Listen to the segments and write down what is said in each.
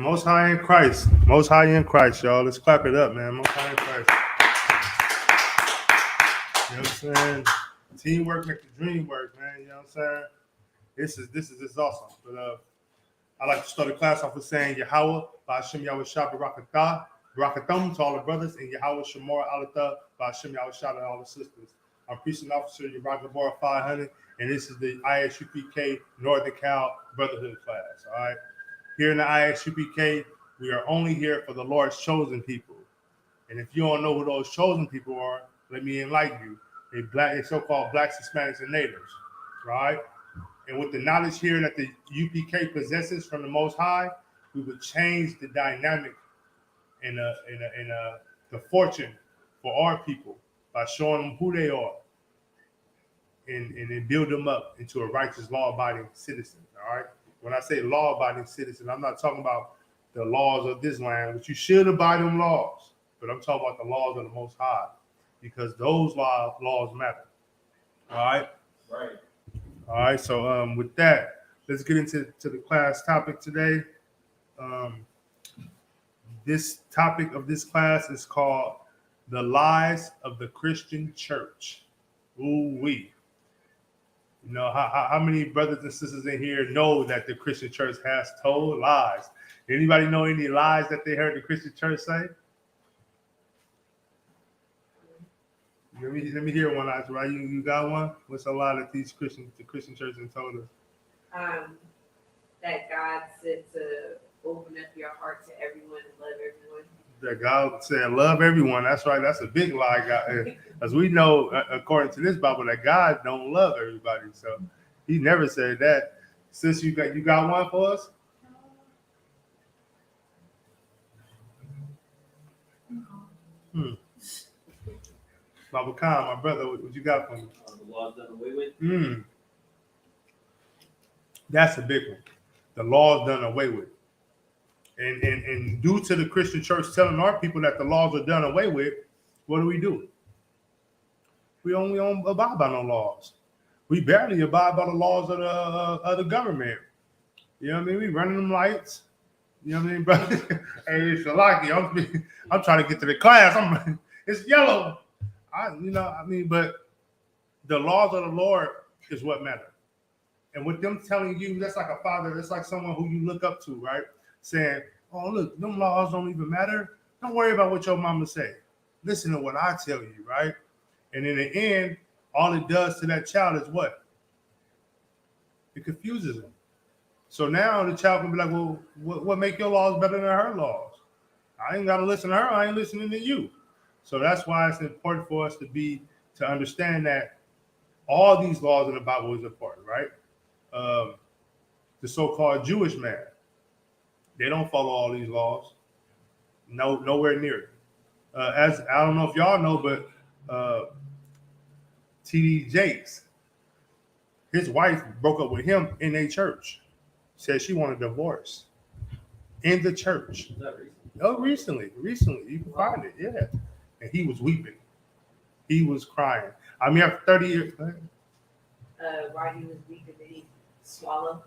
Most High in Christ. Most High in Christ, y'all. Let's clap it up, man. Most High in Christ. You know what I'm saying? Teamwork makes the dream work, man. You know what I'm saying? This is awesome. But I like to start the class off with saying Yahweh, Ba'ashem Yahweh Shah, Barakatah, Barakatham to all the brothers, and Yahweh Shemor Alatah, Ba'ashem Yahweh Shah to all the sisters. I'm Precinct Officer Yabra 500, and this is the ISUPK Northern Cal Brotherhood class, all right? Here in the ISUPK, we are only here for the Lord's chosen people. And if you don't know who those chosen people are, let me enlighten you. They're so-called blacks, Hispanics, and natives, right? And with the knowledge here that the UPK possesses from the Most High, we would change the dynamic and the fortune for our people by showing them who they are and then build them up into a righteous, law-abiding citizen, all right? When I say law-abiding citizen, I'm not talking about the laws of this land, but you should abide them laws. But I'm talking about the laws of the Most High, because those laws matter, all right? Right. All right, so with that, let's get into the class topic today. This topic of this class is called The Lies of the Christian Church. Ooh-wee. You know, how many brothers and sisters in here know that the Christian church has told lies? Anybody know any lies that they heard the Christian church say? Let me hear one, right? You got one? What's a lie that the Christian church has told us? That God said to open up your heart to everyone and love everyone. That God said, love everyone. That's right. That's a big lie, God. As we know, according to this Bible, that God don't love everybody. So he never said that. Sis, you got one for us? Baba Khan, my brother, what you got for me? The laws done away with. That's a big one. The law's done away with. And due to the Christian church telling our people that the laws are done away with, what do? We don't abide by no laws. We barely abide by the laws of the government. You know what I mean? We running them lights. You know what I mean, brother? Hey, it's Shalaki. I'm trying to get to the class. It's yellow. But the laws of the Lord is what matter. And with them telling you, that's like a father, that's like someone who you look up to, right? Saying, oh, look, them laws don't even matter. Don't worry about what your mama say. Listen to what I tell you, right? And in the end, all it does to that child is what? It confuses him. So now the child can be like, well, what make your laws better than her laws? I ain't got to listen to her. I ain't listening to you. So that's why it's important for us to understand that all these laws in the Bible is important, right? The so-called Jewish man, they don't follow all these laws. No, nowhere near it. As I don't know if y'all know, but T.D. Jakes, his wife broke up with him in a church. Said she wanted a divorce in the church. Recently. You can find it, yeah. And he was weeping. He was crying. I mean, after 30 years. While he was weeping, did he swallow?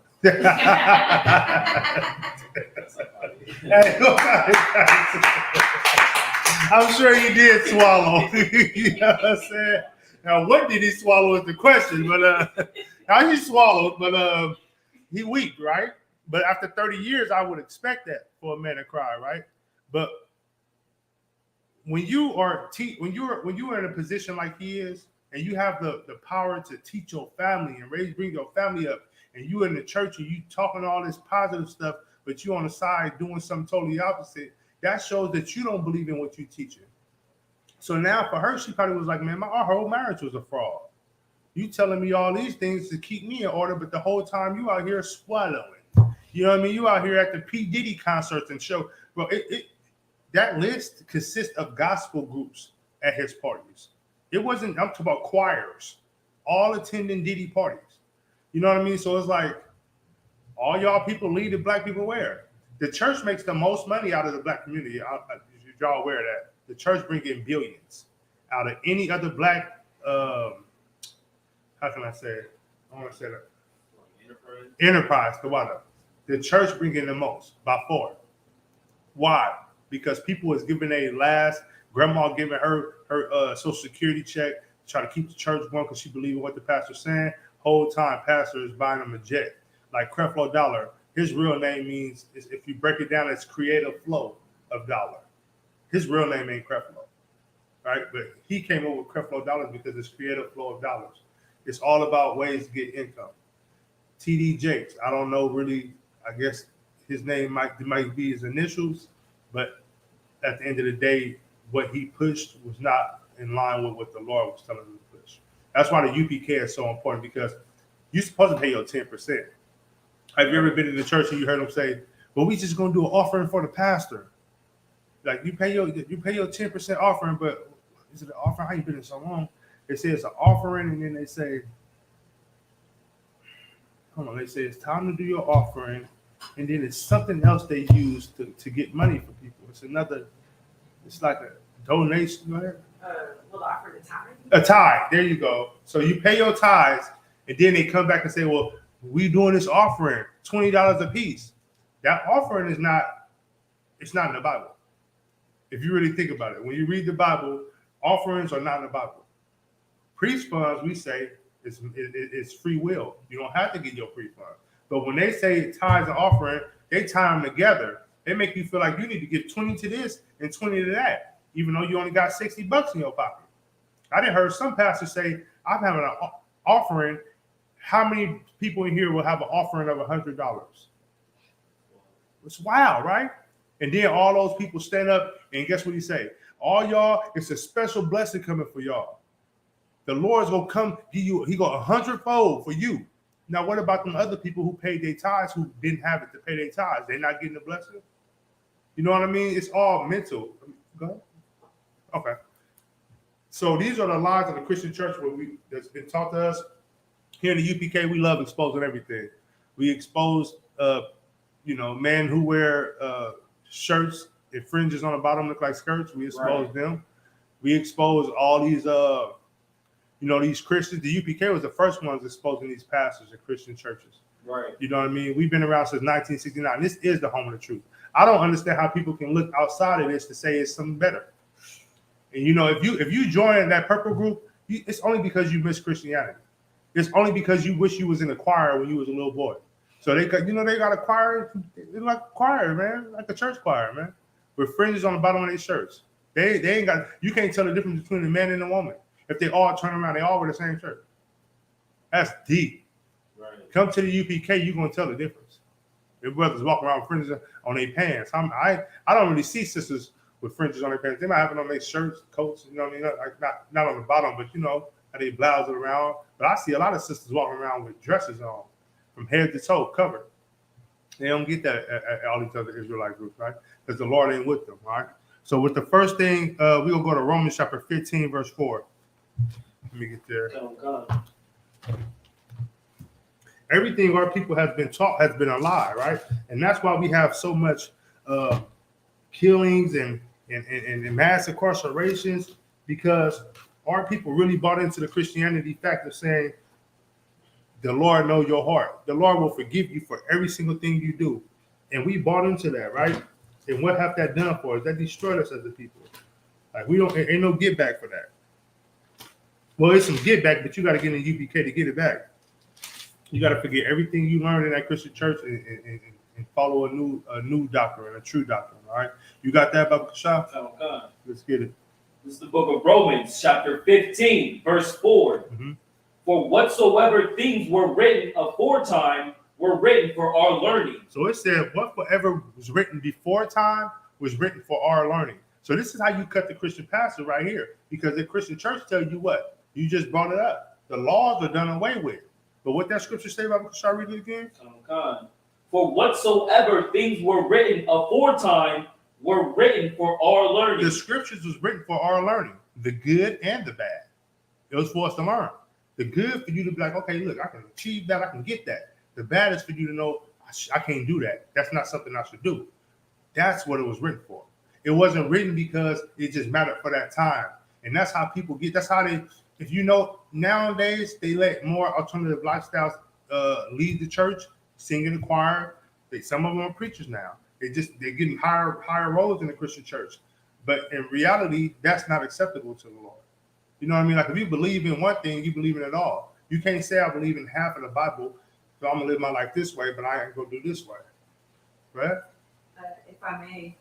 I'm sure he did swallow. You know what I'm saying? Now, what did he swallow is the question, but how he swallowed, but he wept, right? But after 30 years, I would expect that for a man to cry, right? But when you are in a position like he is, and you have the power to teach your family and bring your family up, and you in the church and you talking all this positive stuff, but you on the side doing something totally opposite, that shows that you don't believe in what you're teaching. So now for her, she probably was like, man, our whole marriage was a fraud. You telling me all these things to keep me in order, but the whole time you out here swallowing. You know what I mean? You out here at the P. Diddy concerts and show. Bro, that list consists of gospel groups at his parties. It wasn't, I'm talking about choirs, all attending Diddy parties. You know what I mean? So it's like, all y'all people lead the black people where? The church makes the most money out of the black community. Y'all aware of that? The church brings in billions out of any other black, how can I say it? I want to say that. Enterprise, the water. The church brings in the most, by far. Why? Because people was giving a last, grandma giving her social security check to try to keep the church going because she believed in what the pastor's saying. Whole time, pastor is buying them a jet. Like Creflo Dollar, his real name means, if you break it down, it's creative flow of dollar. His real name ain't Creflo, right? But he came up with Creflo Dollars because it's creative flow of dollars. It's all about ways to get income. TD Jakes, I don't know really, I guess his name might be his initials, but at the end of the day, what he pushed was not in line with what the Lord was telling him to push. That's why the UPK is so important, because you're supposed to pay your 10%. Have you ever been in the church and you heard them say, well, we just gonna do an offering for the pastor? Like you pay your 10% offering, but is it an offering? How you been in so long? They say it's an offering, and then they say, hold on, they say it's time to do your offering, and then it's something else they use to get money for people. It's like a donation. We'll offer the time. A tithe. There you go. So you pay your tithes, and then they come back and say, well, we doing this offering, $20 a piece. That offering it's not in the Bible. If you really think about it, when you read the Bible, offerings are not in the Bible. Priest funds, we say, it's free will. You don't have to get your free funds. But when they say tithes and offering, they tie them together. They make you feel like you need to give 20 to this and 20 to that, even though you only got $60 in your pocket. I done heard some pastors say, I'm having an offering. How many people in here will have an offering of $100? It's wild, right? And then all those people stand up, and guess what he say? All y'all, it's a special blessing coming for y'all. The Lord's gonna come, he go 100-fold for you. Now, what about them other people who paid their tithes who didn't have it to pay their tithes? They're not getting the blessing? You know what I mean? It's all mental. Go ahead. Okay. So these are the lies of the Christian church that's been taught to us. Here in the UPK, we love exposing everything. We expose, men who wear shirts and fringes on the bottom look like skirts. We expose them. We expose all these, these Christians. The UPK was the first ones exposing these pastors in Christian churches. Right. You know what I mean? We've been around since 1969. This is the home of the truth. I don't understand how people can look outside of this to say it's something better. And if you join that purple group, it's only because you miss Christianity. It's only because you wish you was in a choir when you was a little boy. So they got a choir. They're like a choir, man, like a church choir, man, with fringes on the bottom of their shirts. They ain't got. You can't tell the difference between a man and a woman. If they all turn around, they all wear the same shirt. That's deep. Right. Come to the UPK, you're gonna tell the difference. Their brothers walk around with fringes on their pants. I don't really see sisters with fringes on their pants. They might have it on their shirts, coats. You know what I mean? Like not on the bottom, but how they blouse it around. But I see a lot of sisters walking around with dresses on, from head to toe, covered. They don't get that at all these other Israelite groups, right? Because the Lord ain't with them, right? So with the first thing, we're going to go to Romans chapter 15, verse 4. Let me get there. Oh, God. Everything our people has been taught has been a lie, right? And that's why we have so much killings and mass incarcerations, because our people really bought into the Christianity fact of saying, the Lord knows your heart. The Lord will forgive you for every single thing you do. And we bought into that, right? And what have that done for us? That destroyed us as a people. Like ain't no get back for that. Well, it's some get back, but you got to get in the UPK to get it back. You got to forget everything you learned in that Christian church and follow a new doctrine, a true doctrine. All right, you got that, Baba Kasha? Oh, God. Let's get it. This is the book of Romans, chapter 15, verse 4. Mm-hmm. For whatsoever things were written aforetime were written for our learning. So it said, whatever was written before time was written for our learning. So this is how you cut the Christian pastor right here, because the Christian church tell you what? You just brought it up. The laws are done away with. But what that scripture say about, shall I read it again? Oh, God. For whatsoever things were written aforetime were written for our learning. The scriptures was written for our learning, the good and the bad. It was for us to learn. The good for you to be like, okay, look, I can achieve that, I can get that. The bad is for you to know, I can't do that. That's not something I should do. That's what it was written for. It wasn't written because it just mattered for that time. And that's how people get, that's how they, if you know, nowadays they let more alternative lifestyles lead the church, sing in the choir. Some of them are preachers now. They're getting higher roles in the Christian church. But in reality, that's not acceptable to the Lord. You know what I mean? Like if you believe in one thing, you believe in it all. You can't say I believe in half of the Bible, so I'm gonna live my life this way, but I ain't gonna do this way. Right? If I may,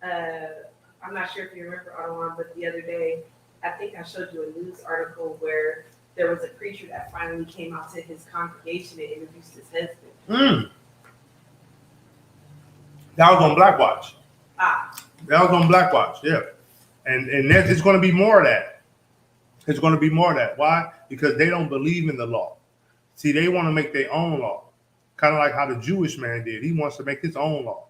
I'm not sure if you remember, Audubon, but the other day, I think I showed you a news article where there was a preacher that finally came out to his congregation and introduced his husband. That was on Black Watch. Ah, That was on Black Watch, yeah. And there's going to be more of that. There's going to be more of that. Why? Because they don't believe in the law. See, they want to make their own law, kind of like how the Jewish man did. He wants to make his own law.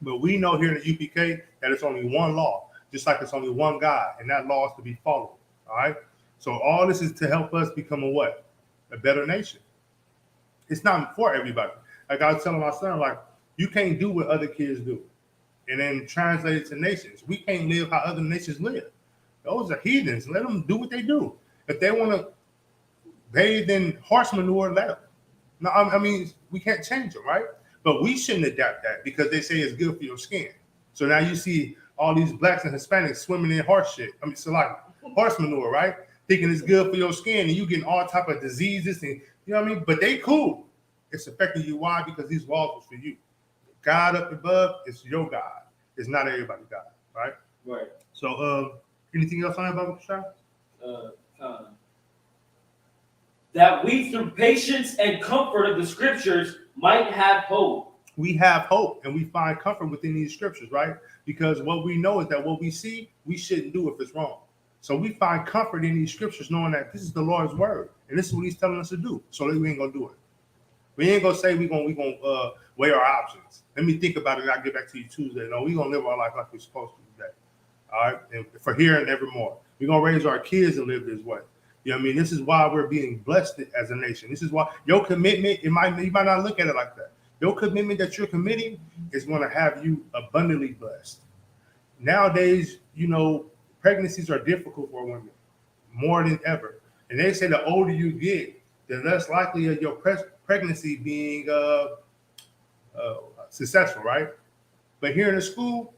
But we know here in the UPK that it's only one law, just like it's only one God, and that law is to be followed. All right. So all this is to help us become a what? A better nation. It's not for everybody. Like I was telling my son, like you can't do what other kids do, and then translate it to nations. We can't live how other nations live. Those are heathens. Let them do what they do. If they want to bathe in horse manure, let them. No, I mean we can't change them, right? But we shouldn't adapt that because they say it's good for your skin. So now you see all these blacks and Hispanics swimming in horse shit. I mean, so like horse manure, right? Thinking it's good for your skin, and you getting all type of diseases, and you know what I mean. But they cool. It's affecting you. Why? Because these laws was for you. God up above is your God. It's not everybody's God, right? Right. So, anything else on that, Bible Shah? That we through patience and comfort of the scriptures might have hope. We have hope and we find comfort within these scriptures, right? Because what we know is that what we see, we shouldn't do if it's wrong. So we find comfort in these scriptures knowing that this is the Lord's word and this is what he's telling us to do. So we ain't gonna do it. We ain't gonna say we gonna weigh our options. Let me think about it and I'll get back to you Tuesday. No, we gonna live our life like we're supposed to today. All right, and for here and evermore. We're gonna raise our kids to live this way. You know what I mean? This is why we're being blessed as a nation. This is why your commitment, you might not look at it like that. Your commitment that you're committing is going to have you abundantly blessed. Nowadays, you know, pregnancies are difficult for women more than ever. And they say the older you get, the less likely of your pregnancy being successful, right? But here in the school,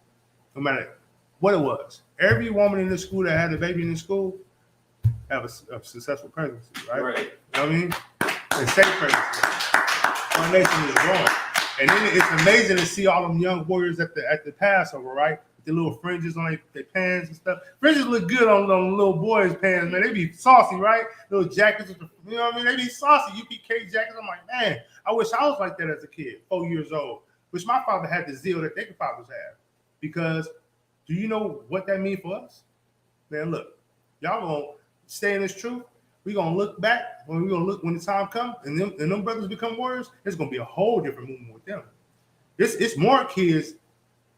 no matter what it was, every woman in the school that had a baby in the school have a successful pregnancy, right? Right. You know what I mean? And safe pregnancy. Our nation is growing. And then it's amazing to see all them young warriors at the Passover, right? With the little fringes on their pants and stuff. Fringes look good on little boys' pants, man. They be saucy, right? Little jackets, you know what I mean? They be saucy, UPK jackets. I'm like, man, I wish I was like that as a kid, 4 years old. Wish my father had the zeal that their fathers have. Because do you know what that means for us? Man, look, y'all gonna stay in this truth. We're gonna look back when the time comes and them brothers become warriors, it's gonna be a whole different movement with them. It's more kids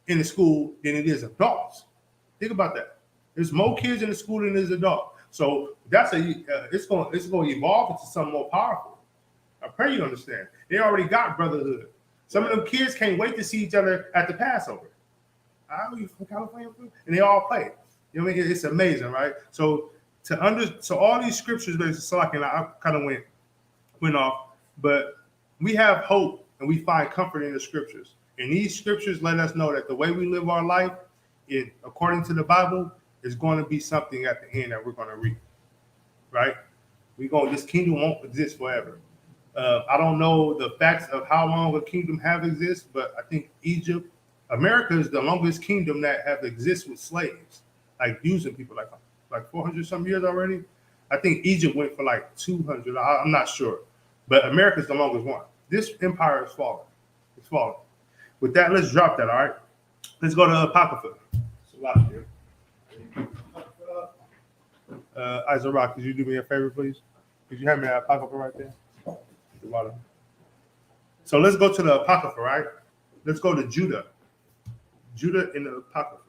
in the school than it is adults. Think about that. There's more kids in the school than there's adults. So that's it's gonna evolve into something more powerful. I pray you understand. They already got brotherhood. Some of them kids can't wait to see each other at the Passover. You from California? And they all play. You know what I mean? It's amazing, right? So all these scriptures, I kind of went off, but we have hope and we find comfort in the scriptures. And these scriptures let us know that the way we live our life, according to the Bible, is going to be something at the end that we're going to reap, right? This kingdom won't exist forever. I don't know the facts of how long a kingdom have exist, but I think America is the longest kingdom that have exist with slaves, like using people like 400 some years already. I think Egypt went for like 200. I'm not sure, but America's the longest one. This empire is falling. It's falling. With that, let's drop that. All right, let's go to Apocrypha. It's a lot here. Isaac, could you do me a favor, please? Could you have me an Apocrypha right there? So let's go to the Apocrypha, right? Let's go to Judah. Judah in the Apocrypha.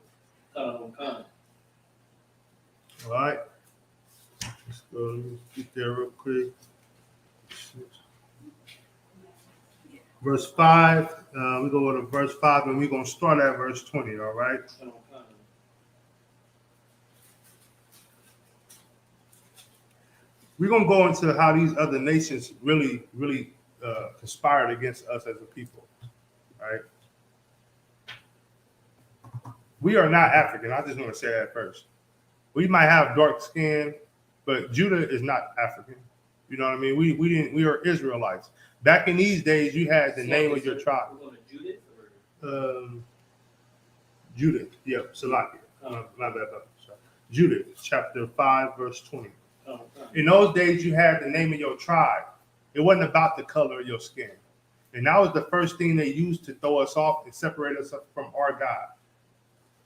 Okay. All right. Let's get there real quick. Verse 5. We go to verse 5 and we're going to start at verse 20. All right. We're going to go into how these other nations really conspired against us as a people. All right. We are not African. I just want to say that first. We might have dark skin, but Judah is not African. You know what I mean? We are Israelites. Back in these days, you had the name of your tribe. We're going to Judith or? Judah. Yep, Salakia. My bad. Sorry. Judah, chapter 5, verse 20. In those days, you had the name of your tribe. It wasn't about the color of your skin. And that was the first thing they used to throw us off and separate us from our God.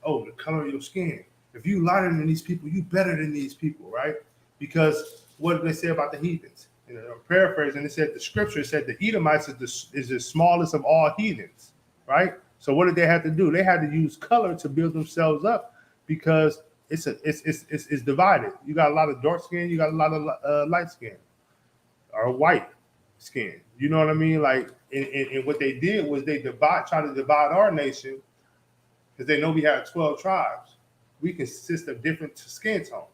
Oh, the color of your skin. If you lighter than these people, you better than these people, right? Because what did they say about the heathens? You know, I'm paraphrasing, it said the scripture said the Edomites is the smallest of all heathens, right? So what did they have to do? They had to use color to build themselves up because it's divided. You got a lot of dark skin, you got a lot of light skin or white skin. You know what I mean? Like, and what they did was they try to divide our nation because they know we have 12 tribes. We consist of different skin tones.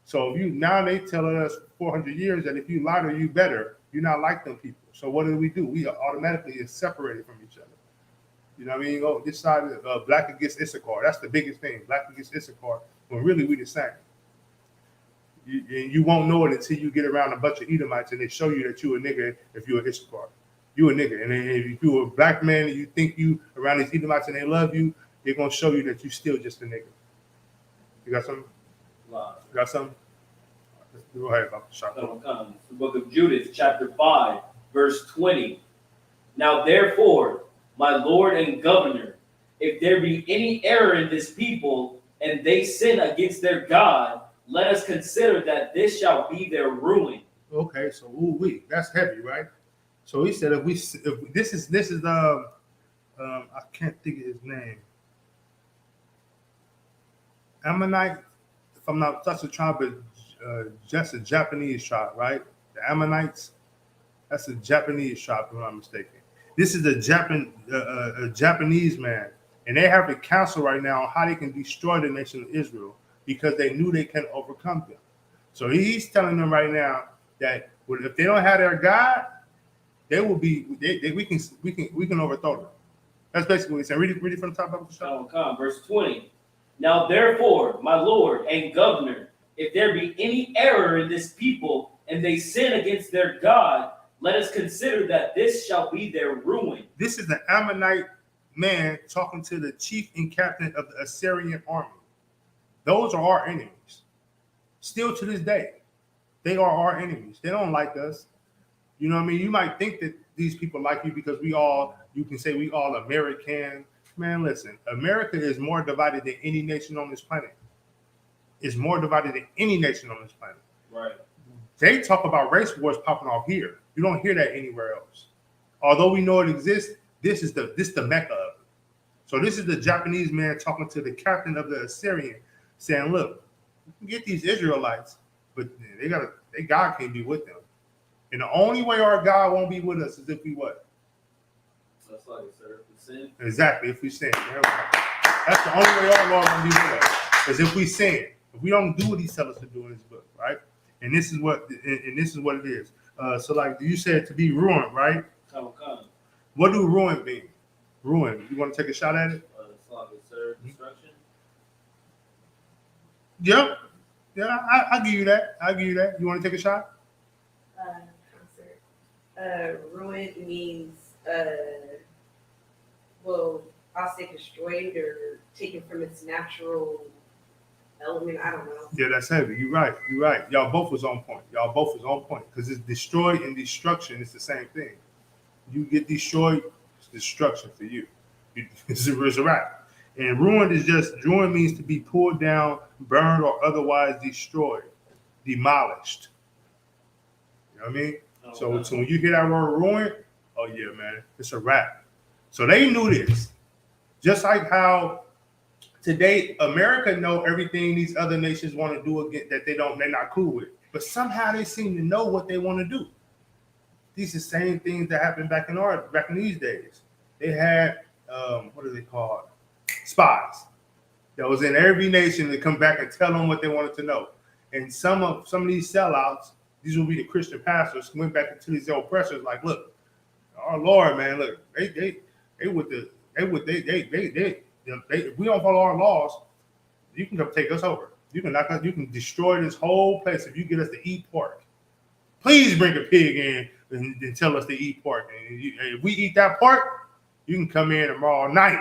So now they telling us 400 years that if you lighter, you better. You're not like them people. So what do? We are automatically separated from each other. You know what I mean? Oh, this side of black against Issachar. That's the biggest thing. Black against Issachar. When really we the same. You won't know it until you get around a bunch of Edomites and they show you that you a nigga if you're Issachar. You a nigga. And then if you're a black man and you think you around these Edomites and they love you, they're going to show you that you still just a nigga. You got something? Wow. You got something? Go ahead, The book of Judith, chapter 5, verse 20. Now therefore, my Lord and Governor, if there be any error in this people, and they sin against their God, let us consider that this shall be their ruin. Okay, so that's heavy, right? So he said if this is I can't think of his name. Ammonite, if I'm not such a tribe, but just a Japanese tribe, right? The Ammonites, that's a Japanese tribe, if I'm not mistaken. This is a Japanese man, and they have a council right now on how they can destroy the nation of Israel because they knew they can overcome them. So he's telling them right now that if they don't have their God, they will be. We can overthrow them. That's basically what he said. Read it from the top of the show. Verse 20. Now therefore, my Lord and Governor, if there be any error in this people, and they sin against their God, let us consider that this shall be their ruin. This is an Ammonite man talking to the chief and captain of the Assyrian army. Those are our enemies. Still to this day, they are our enemies. They don't like us. You know what I mean? You might think that these people like you because you can say we all American. Man, listen, America is more divided than any nation on this planet. It's more divided than any nation on this planet. Right. They talk about race wars popping off here. You don't hear that anywhere else. Although we know it exists, this is the mecca of it. So this is the Japanese man talking to the captain of the Assyrian, saying, "Look, you can get these Israelites, but their God can't be with them. And the only way our God won't be with us is if we what? That's like it, sir. If we sin. Exactly, if we sin. That's the only way our Lord won't be with us is if we sin. If we don't do what He tells us to do in His book, right? And this is what it is. So like you said, to be ruined, right? What do ruin mean? Ruin. You want to take a shot at it? It's like it, sir. Destruction. Yep. Yeah, I'll give you that. You want to take a shot? Ruin means, well, I'll say destroyed or taken from its natural element. I don't know. Yeah, that's heavy. You're right. Y'all both was on point. Because it's destroyed and destruction. It's the same thing. You get destroyed, it's destruction for you. It's a wrap. And ruin means to be pulled down, burned, or otherwise destroyed, demolished. You know what I mean? So when you hear that word ruin, oh yeah, man, it's a wrap. So they knew this. Just like how today America know everything these other nations want to do again that they're not cool with. But somehow they seem to know what they want to do. These are the same things that happened back in these days. They had what are they called? Spies that was in every nation to come back and tell them what they wanted to know. And some of these sellouts, these will be the Christian pastors, went back into these oppressors like, look, our Lord, man, look, they if we don't follow our laws, you can come take us over. You can knock us. You can destroy this whole place if you get us to eat pork. Please bring a pig in and tell us to eat pork. And if we eat that pork, you can come in tomorrow night,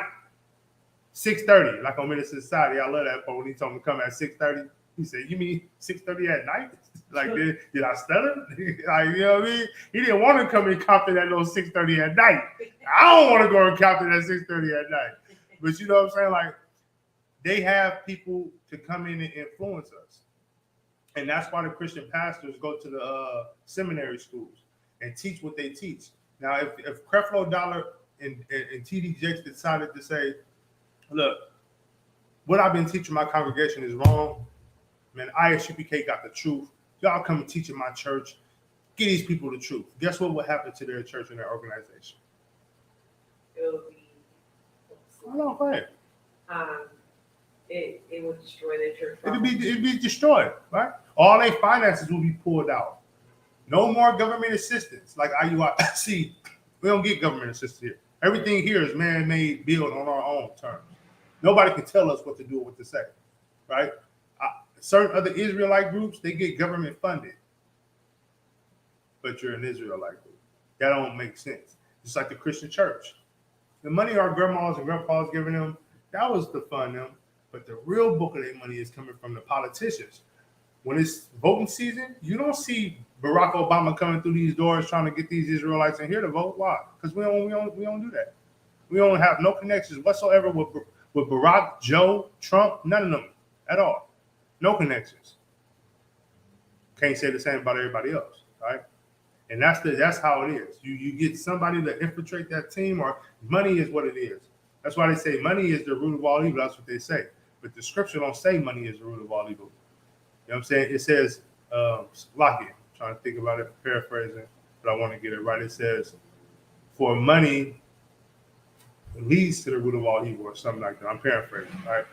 6:30. Like on Minister Society, I love that. But when he told me to come at 6:30, he said, "You mean 6:30 at night?" Like, did I stutter? Like, you know what I mean? He didn't want to come in Compton at no 6:30 at night. I don't want to go in Compton at 6:30 at night. But you know what I'm saying? Like, they have people to come in and influence us. And that's why the Christian pastors go to the seminary schools and teach what they teach. Now, if Creflo Dollar and T.D. Jakes decided to say, look, what I've been teaching my congregation is wrong, man, ISUPK got the truth. Y'all come and teach in my church. Give these people the truth. Guess what will happen to their church and their organization? It'll be. I know, go ahead. It would destroy their church. It'd be destroyed, right? All their finances will be pulled out. No more government assistance like IUI. See, we don't get government assistance here. Everything here is man-made, built on our own terms. Nobody can tell us what to do or what to say, right? Certain other Israelite groups, they get government funded, but you're an Israelite group. That don't make sense. Just like the Christian church. The money our grandmas and grandpas giving them, that was to fund them. But the real bulk of their money is coming from the politicians. When it's voting season, you don't see Barack Obama coming through these doors trying to get these Israelites in here to vote. Why? Because we don't do that. We don't have no connections whatsoever with Barack, Joe, Trump, none of them at all. No connections. Can't say the same about everybody else, right? And that's how it is. You get somebody to infiltrate that team, or money is what it is. That's why they say money is the root of all evil. That's what they say. But the scripture don't say money is the root of all evil. You know what I'm saying? It says, lock it. I'm trying to think about it, paraphrasing, but I want to get it right. It says, for money leads to the root of all evil, or something like that. I'm paraphrasing, right?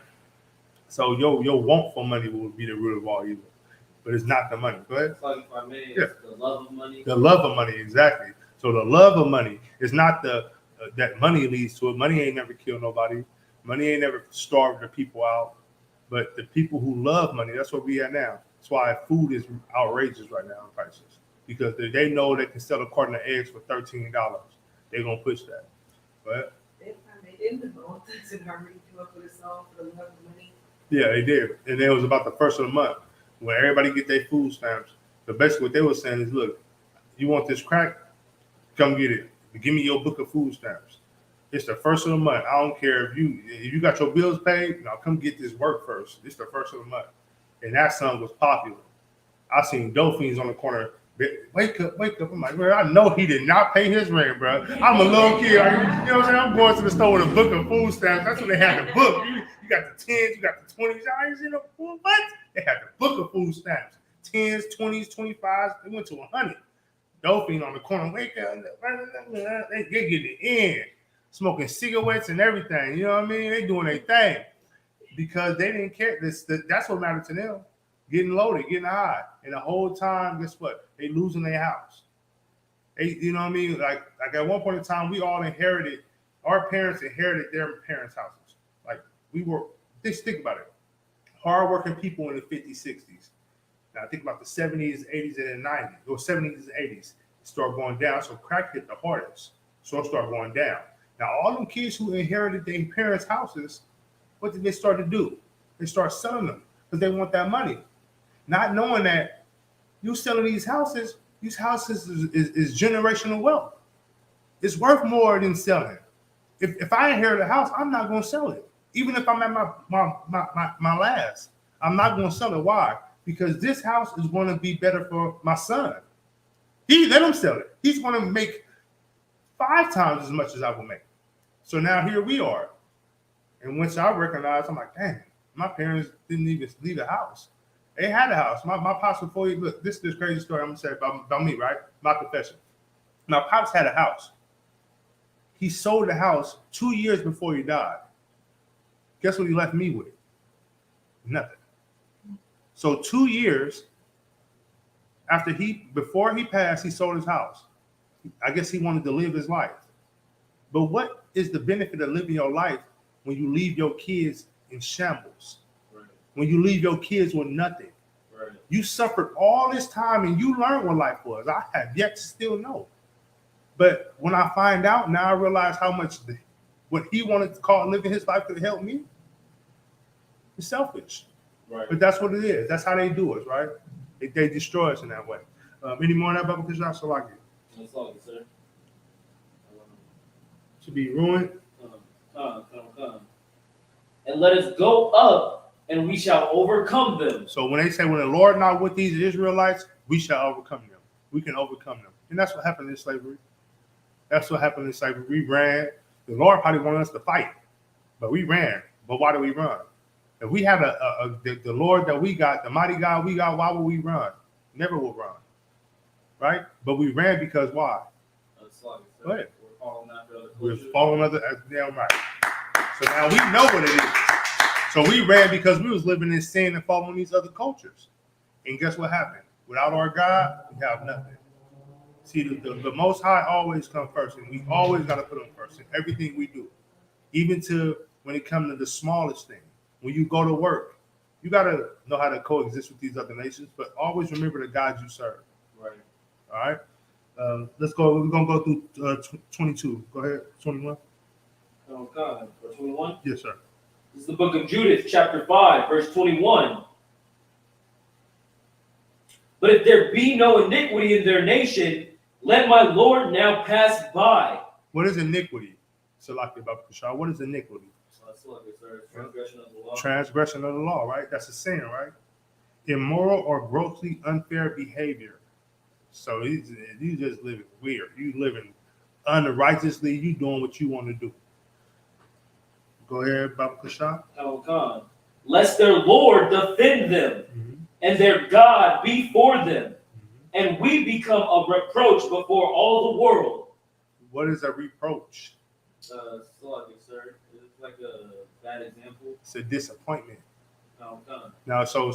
So your want for money will be the root of all evil, but it's not the money. Go ahead. It's like if I may, Yeah. the love of money. The love of money, exactly. So the love of money is not that money leads to it. Money ain't never killed nobody. Money ain't never starved the people out. But the people who love money, that's what we at now. That's why food is outrageous right now in prices, because they know they can sell a carton of eggs for $13. They're gonna push that. But They didn't know that Harmony came up with a song for the love of money. yeah, they did. And it was about the first of the month when everybody get their food stamps. So basically what they were saying is, look, you want this crack? Come get it. Give me your book of food stamps. It's the first of the month. I don't care if you got your bills paid. Now come get this work first. It's the first of the month. And that song was popular. I seen dolphins on the corner. Wake up. I'm like, man, I know he did not pay his rent, bro. I'm a little kid. You know what I'm saying? I'm going to the store with a book of food stamps. That's when they had the book. You got the 10s, you got the 20s. I ain't seen no food. What? They had the book of food stamps. 10s, 20s, 25s. They went to 100. Dolphin on the corner. Wake up. They getting it in. Smoking cigarettes and everything. You know what I mean? They doing their thing. Because they didn't care. That's what mattered to them. Getting loaded, getting high. And the whole time, guess what? They losing their house. You know what I mean? Like at one point in time, we all inherited, our parents inherited their parents' houses. Like just think about it. Hardworking people in the 50s, 60s. Now think about the 70s, 80s, and 90s, or 70s and 80s. Start going down. So crack hit the hardest. So it start going down. Now all them kids who inherited their parents' houses, what did they start to do? They start selling them because they want that money. Not knowing that you selling these houses is generational wealth. It's worth more than selling. If I inherit a house, I'm not going to sell it. Even if I'm at my last, I'm not going to sell it. Why? Because this house is going to be better for my son. Let him sell it. He's going to make 5 times as much as I will make. So now here we are. And once I recognized, I'm like, dang, my parents didn't even leave the house. They had a house. My pops before you look, this crazy story I'm gonna say about me, right? My confession. My pops had a house. He sold the house 2 years before he died. Guess what he left me with? Nothing. So 2 years before he passed, he sold his house. I guess he wanted to live his life. But what is the benefit of living your life when you leave your kids in shambles, Right. when you leave your kids with nothing. Right. You suffered all this time and you learned what life was. I have yet to still know. But when I find out, now I realize how much what he wanted to call living his life could help me. It's selfish. Right. But that's what it is. That's how they do us, right? They destroy us in that way. Any more on that, Bible? Because I still like it. That's all, sir. To be ruined. Come. And let us go up, and we shall overcome them. So when they say, when the Lord not with these Israelites, we shall overcome them. We can overcome them. And that's what happened in slavery. That's what happened in slavery. We ran. The Lord probably wanted us to fight, but we ran. But why do we run? If we had the Lord that we got, the mighty God we got, why would we run? Never will run. Right? But we ran because why? That's all, sir. Go ahead. We're following after other We're cultures. following other, damn right. So now we know what it is. So we ran because we was living in sin and following these other cultures. And guess what happened? Without our God, we have nothing. See, the Most High always comes first, and we always got to put him first in everything we do. Even to when it comes to the smallest thing. When you go to work, you got to know how to coexist with these other nations, but always remember the God you serve. Right. All right? Let's go. We're going to go through 22. Go ahead, 21. Come. Verse 21. Yes, sir. This is the book of Judith, chapter 5, verse 21. But if there be no iniquity in their nation, let my Lord now pass by. What is iniquity? Salaki Baba Kushal. What is iniquity? That's what it says, transgression of the law. Transgression of the law, right? That's a sin, right? Immoral or grossly unfair behavior. So you just living weird. You living unrighteously. You doing what you want to do. Go ahead, Baba Kushal. Come. Lest their Lord defend them, Mm-hmm. and their God be for them, and we become a reproach before all the world. What is a reproach? Sorry, sir. It's like a bad example. It's a disappointment. Come. Now, so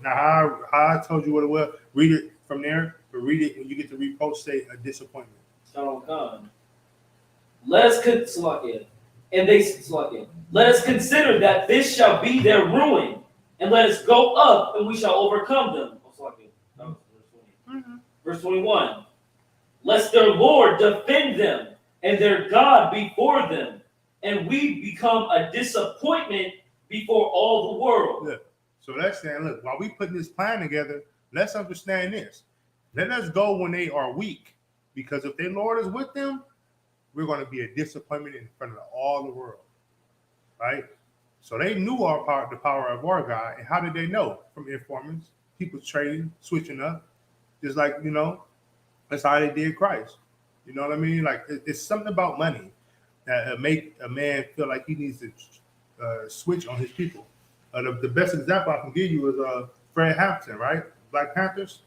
now how I told you what it was. Read it from there, but read it when you get to reproach. Say a disappointment. Come. Let us let us consider that this shall be their ruin, and let us go up, and we shall overcome them. That was verse 20. Verse 21. Lest their Lord defend them, and their God be for them, and we become a disappointment before all the world. Look, so that's saying, look, while we putting this plan together, let's understand this. Let us go when they are weak, because if their Lord is with them, we're going to be a disappointment in front of all the world, right? So they knew the power of our God, and how did they know? From informants, people trading, switching up, just like, that's how they did Christ. You know what I mean? Like, it's something about money that make a man feel like he needs to switch on his people. The best example I can give you is Fred Hampton, right? Black Panthers.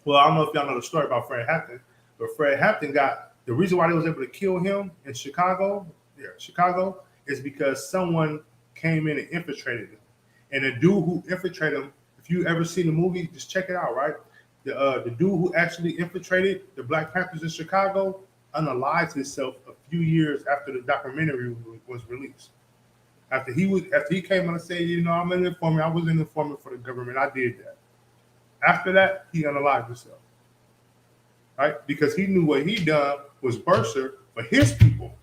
Well, I don't know if y'all know the story about Fred Hampton, but Fred Hampton the reason why they was able to kill him in Chicago, is because someone came in and infiltrated him. And the dude who infiltrated him, if you ever seen the movie, just check it out, right? The dude who actually infiltrated the Black Panthers in Chicago unalived himself a few years after the documentary was released. After he came on and said, I'm an informant, I was an informant for the government, I did that. After that, he unalived himself, right? Because he knew what he done was bursar for his people.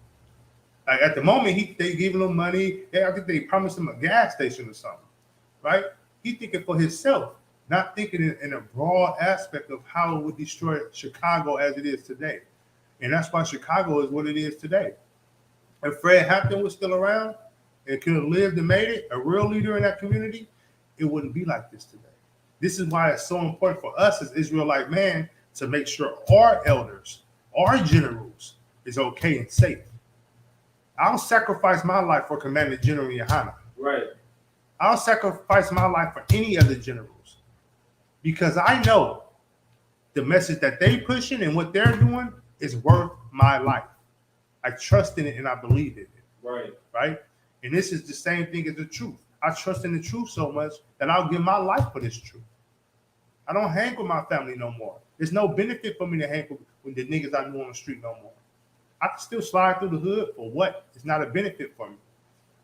Like at the moment, they gave him money. I think they promised him a gas station or something, right? He thinking for himself, not thinking in a broad aspect of how it would destroy Chicago as it is today. And that's why Chicago is what it is today. If Fred Hampton was still around and could have lived and made it, a real leader in that community, it wouldn't be like this today. This is why it's so important for us as Israelite man to make sure our elders, our generals, is okay and safe. I'll sacrifice my life for Commander General Yohana. Right. I'll sacrifice my life for any other generals because I know the message that they pushing and what they're doing is worth my life. I trust in it and I believe in it. Right. Right? And this is the same thing as the truth. I trust in the truth so much that I'll give my life for this truth. I don't hang with my family no more. There's no benefit for me to hang with the niggas I knew on the street no more. I can still slide through the hood for what? It's not a benefit for me.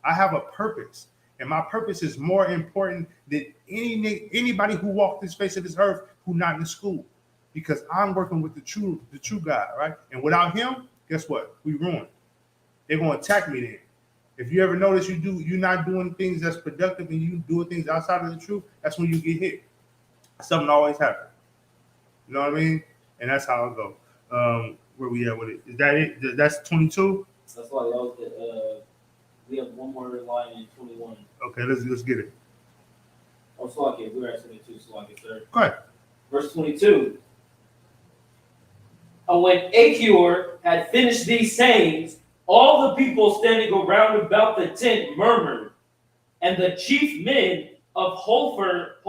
I have a purpose, and my purpose is more important than anybody who walked this face of this earth who not in school, because I'm working with the true God, right? And without Him, guess what? We ruined. They're gonna attack me then. If you ever notice you're not doing things that's productive and you doing things outside of the truth, that's when you get hit. Something always happens. You know what I mean? And that's how it go. Where we at with it? Is that it? That's 22? That's why we have one more line in 21. Okay, let's get it. Oh, Slovakia, we're at 22, Slovakia, sir. Go ahead. Verse 22. And when Achior had finished these sayings, all the people standing around about the tent murmured, and the chief men of Holofernes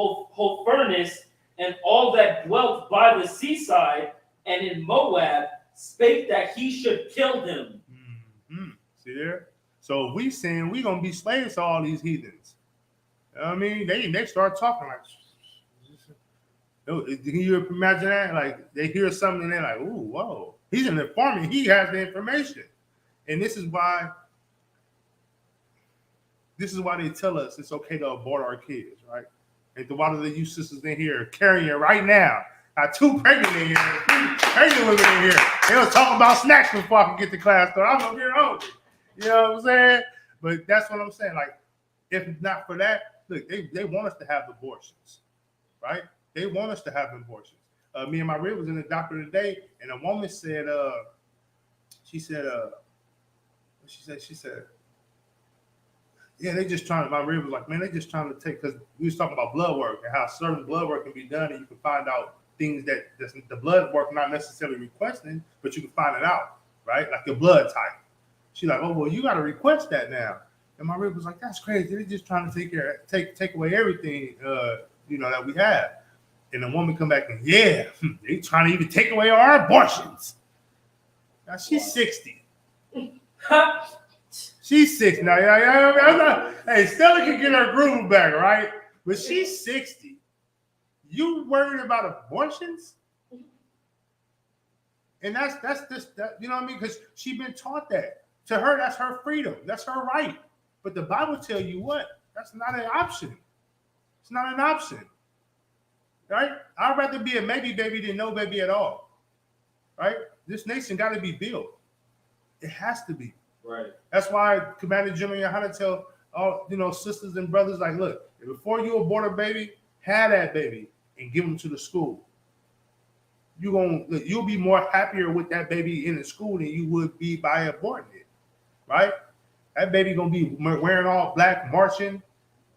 and all that dwelt by the seaside and in Moab spake that he should kill him. Mm-hmm. See there? So we saying we gonna be slaves to all these heathens. You know what I mean, they start talking like. Can you imagine that? Like they hear something and they're like, "Ooh, whoa!" He's an informant. He has the information, and this is why they tell us it's okay to abort our kids, right? And a lot of you sisters in here carrying it right now. Got 2 pregnant in here, 3 pregnant women in here. They was talking about snacks before I could get to class. So I'm gonna get hungry. You know what I'm saying? But that's what I'm saying. Like, if not for that, look, they want us to have abortions, right? They want us to have abortions. Me and my rib was in the doctor today, and a woman said, she said, yeah, they just trying to, my rib was like, man, they just trying to take, because we was talking about blood work and how certain blood work can be done, and you can find out things that the blood work not necessarily requesting, but you can find it out, right? Like your blood type. She's like, oh, well, you got to request that now. And my rib was like, that's crazy. They're just trying to take away everything, that we have. And the woman come back and, yeah, they trying to even take away our abortions. Now she's 60. She's 60. Now, I'm not, hey, Stella can get her groove back, right? But she's 60. You worried about abortions? And that's you know what I mean? Because she's been taught that. To her, that's her freedom. That's her right. But the Bible tell you what? That's not an option. It's not an option. Right? I'd rather be a maybe baby than no baby at all. Right? This nation got to be built. It has to be. Right. That's why Commander Jimmy Yohana tell all sisters and brothers, like, look, before you abort a baby, have that baby and give them to the school. You'll be more happier with that baby in the school than you would be by aborting it. Right? That baby gonna be wearing all black, marching.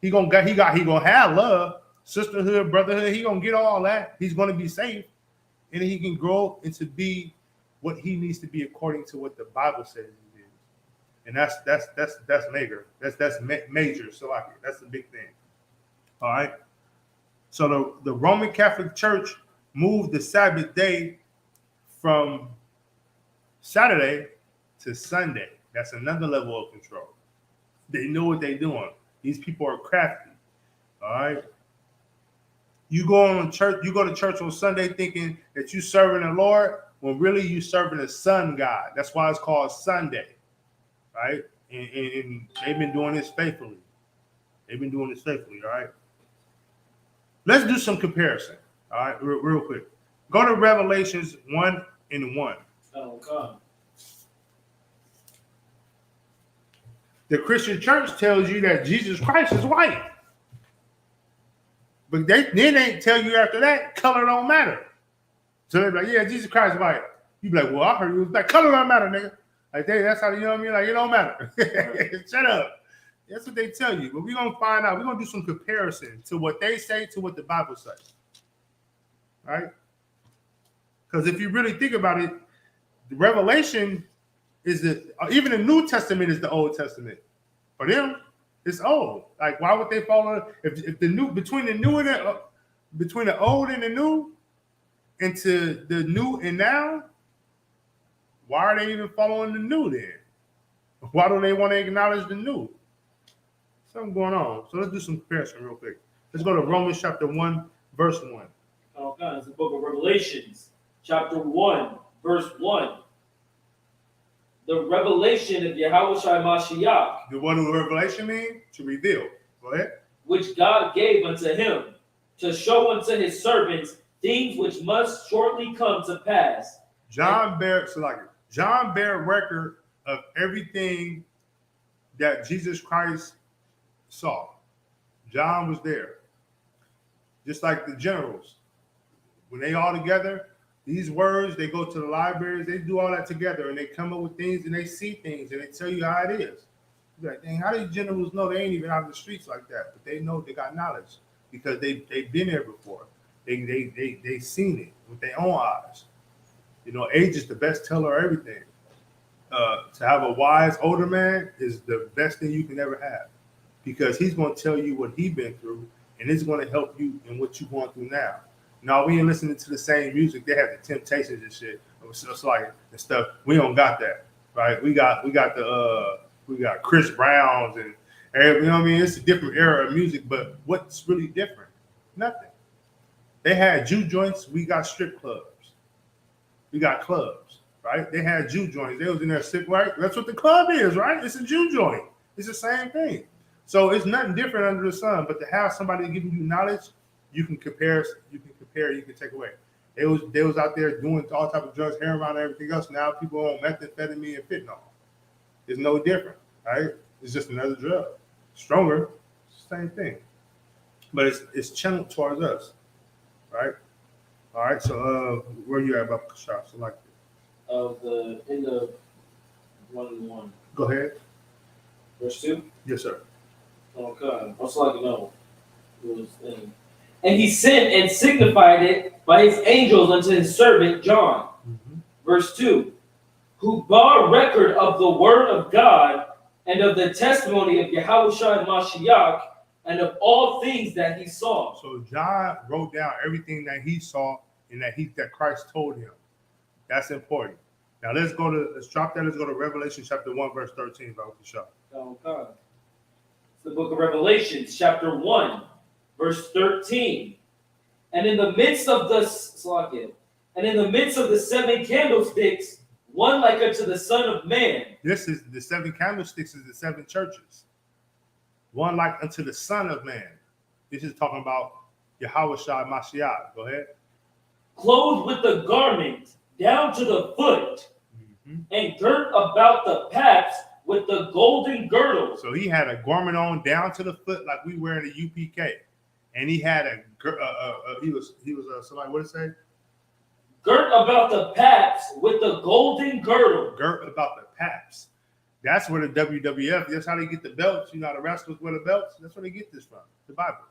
He gonna have love, sisterhood, brotherhood. He gonna get all that. He's gonna be safe, and then he can grow into be what he needs to be according to what the Bible says he is. And that's major. That's major. So that's the big thing. All right. So the Roman Catholic Church moved the Sabbath day from Saturday to Sunday. That's another level of control. They know what they're doing. These people are crafty. All right. You go to church on Sunday thinking that you serving the Lord, when really you serving the sun god. That's why it's called Sunday. Right? And they've been doing this faithfully. All right. Let's do some comparison. All right, real quick. Go to Revelations 1:1. Oh, God. The Christian church tells you that Jesus Christ is white. But they ain't tell you after that, color don't matter. So they're like, yeah, Jesus Christ is white. You be like, well, I heard you was black. Color don't matter, nigga. Like that's how, you know what I mean? Like, it don't matter. Shut up. That's what they tell you. But we're going to find out. We're going to do some comparison to what they say to what the Bible says. Right? Because if you really think about it, the Revelation is even the New Testament is the Old Testament. For them, it's old. Like, why would they follow if the new between the old and the new, into the new and now? Why are they even following the new then? Why do they want to acknowledge the new? Something going on. So let's do some comparison real quick. Let's go to Romans chapter 1, verse 1. Oh, God, it's the book of Revelations, chapter 1, verse 1. the revelation of Yahushua Mashiach, The what do revelation mean? To reveal. Go ahead. which God gave unto him, to show unto his servants things which must shortly come to pass. John bear record of everything that Jesus Christ saw. John was there. Just like the generals. When they all together, these words, they go to the libraries, they do all that together, and they come up with things, and they see things, and they tell you how it is. You're like, dang, how do these generals know? They ain't even out in the streets like that, but they know, they got knowledge because they've been there before. They seen it with their own eyes. You know, age is the best teller of everything. To have a wise older man is the best thing you can ever have, because he's going to tell you what he's been through, and it's going to help you in what you're going through now. No, we ain't listening to the same music. They have the Temptations and shit. It's like and stuff. We don't got that, right? We got Chris Browns and you know what I mean. It's a different era of music, but what's really different? Nothing. They had Jew joints. We got strip clubs. We got clubs, right? They had Jew joints. They was in there sick, right? That's what the club is, right? It's a Jew joint. It's the same thing. So it's nothing different under the sun. But to have somebody giving you knowledge, you can compare, you can take away. They was out there doing all type of drugs, heroin, and everything else. Now people on methamphetamine and fentanyl. It's no different, right? It's just another drug, stronger, same thing, but it's channeled towards us, right? All right. So where you at about Kashaf? Select it. Of the end of 1:1. Go ahead. Verse 2. Yes, sir. Okay. I was like, no. It was and he sent and signified it by his angels unto his servant John. Mm-hmm. Verse 2. Who bore record of the word of God and of the testimony of Yahushua and Mashiach and of all things that he saw. So John wrote down everything that he saw and that Christ told him. That's important. Now let's drop that. Let's go to Revelation chapter 1, verse 13. About Kashaf. Okay. It's the book of Revelation, chapter 1, verse 13. And in the midst of the seven candlesticks, one like unto the Son of Man. This is the seven candlesticks is the seven churches. One like unto the Son of Man. This is talking about Yahushua Mashiach. Go ahead. Clothed with the garment down to the foot, and girt about the paps with the golden girdle. So he had a garment on down to the foot like we wear in the UPK, and he had he was somebody, what did it say? Girt about the paps with the golden girdle. Girt about the paps. That's where the WWF. That's how they get the belts. You know, the wrestlers wear the belts. That's where they get this from. The Bible.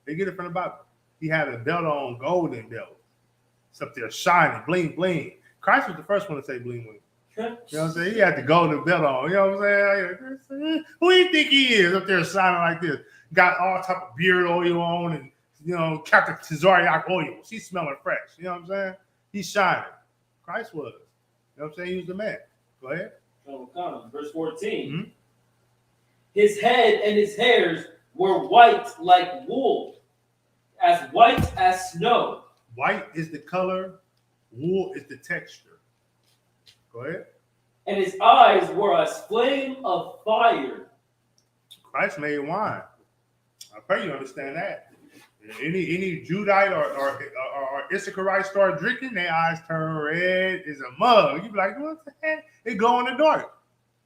They get it from the Bible. He had a belt on, golden belt. It's up there shining, bling bling. Christ was the first one to say bling bling. You know what I'm saying? He had the golden belt on. You know what I'm saying? Who do you think he is up there shining like this? Got all type of beard oil on and, you know, Captain Tazariak oils. He's smelling fresh. You know what I'm saying? He's shining. Christ was. You know what I'm saying? He was the man. Go ahead. Verse 14. Mm-hmm. His head and his hairs were white like wool, as white as snow. White is the color. Wool is the texture. Go ahead. And his eyes were as flame of fire. Christ made wine. I pray you understand that. Any Judite or Issacharite start drinking, their eyes turn red as a mug. You be like, what the heck? It go in the dark.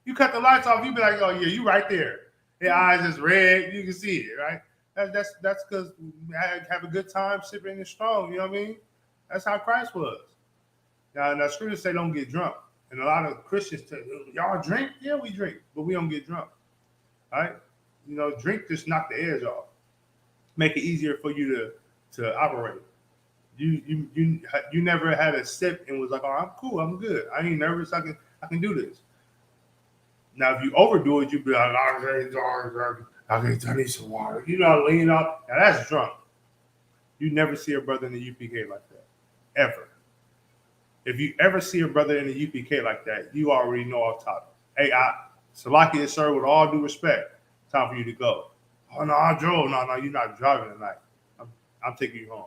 You cut the lights off, you be like, oh yeah, you right there. Their eyes is red. You can see it, right? That's because I have a good time sipping and strong. You know what I mean? That's how Christ was. Now scriptures say don't get drunk. And a lot of Christians tell y'all drink? Yeah, we drink, but we don't get drunk. All right? You know, drink just knock the edge off. Make it easier for you to operate. You never had a sip and was like, oh, I'm cool, I'm good. I ain't nervous, I can do this. Now if you overdo it, you be like, I need some water. You know, lean up. Now that's drunk. You never see a brother in the UPK like that. Ever. If you ever see a brother in the UPK like that, you already know off top. Hey, Salakia, sir, with all due respect, time for you to go. Oh, no, I drove. No, you're not driving tonight. I'm taking you home.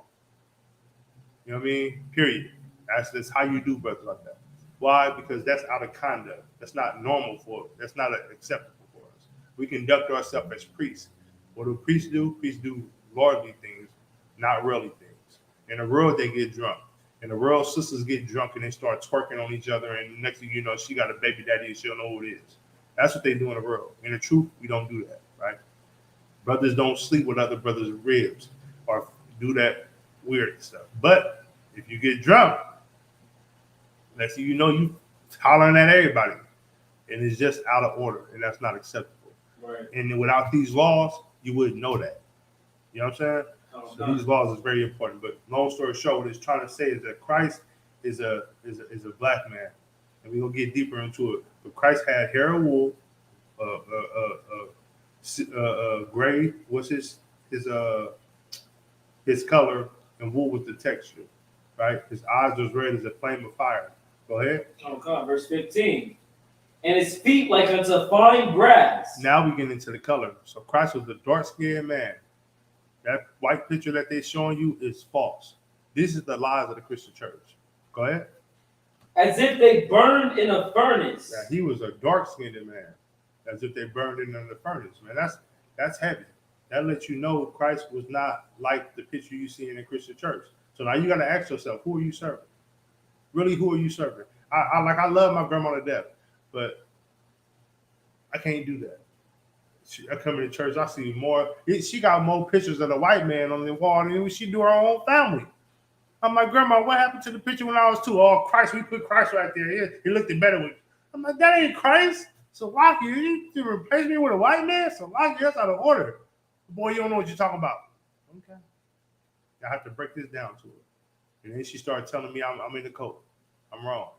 You know what I mean? Period. That's how you do brothers like that. Why? Because that's out of conduct. That's not normal for us. That's not acceptable for us. We conduct ourselves as priests. What do priests do? Priests do lordly things, not worldly things. In the world, they get drunk. In the world, sisters get drunk and they start twerking on each other. And next thing you know, she got a baby daddy and she don't know who it is. That's what they do in the world. In the truth, we don't do that, right? Brothers don't sleep with other brothers' ribs or do that weird stuff. But if you get drunk, next thing you know, you hollering at everybody. And it's just out of order, and that's not acceptable. Right. And without these laws, you wouldn't know that. You know what I'm saying? So these laws is very important. But long story short, what it's trying to say is that Christ is a black man, and we're gonna get deeper into it. But Christ had hair of wool, gray was his color, and wool was the texture, right? His eyes was red as a flame of fire. Go ahead. Okay, verse 15. And his feet like unto fine brass. Now we get into the color. So Christ was a dark-skinned man. That white picture that they're showing you is false. This is the lies of the Christian church. Go ahead. As if they burned in a furnace. Yeah, he was a dark-skinned man. As if they burned him in the furnace. Man, that's heavy. That lets you know Christ was not like the picture you see in the Christian church. So now you got to ask yourself, who are you serving? Really, who are you serving? I love my grandma to death, but I can't do that. I come into church, I see more. She got more pictures of the white man on the wall than she do her own family. I'm like, Grandma, what happened to the picture when I was 2? Oh, Christ, we put Christ right there. He looked better with. I'm like, that ain't Christ. So Salaki, you replace me with a white man? So Salaki, that's out of order. Boy, you don't know what you're talking about. Okay. I have to break this down to her. And then she started telling me I'm in the code. I'm wrong.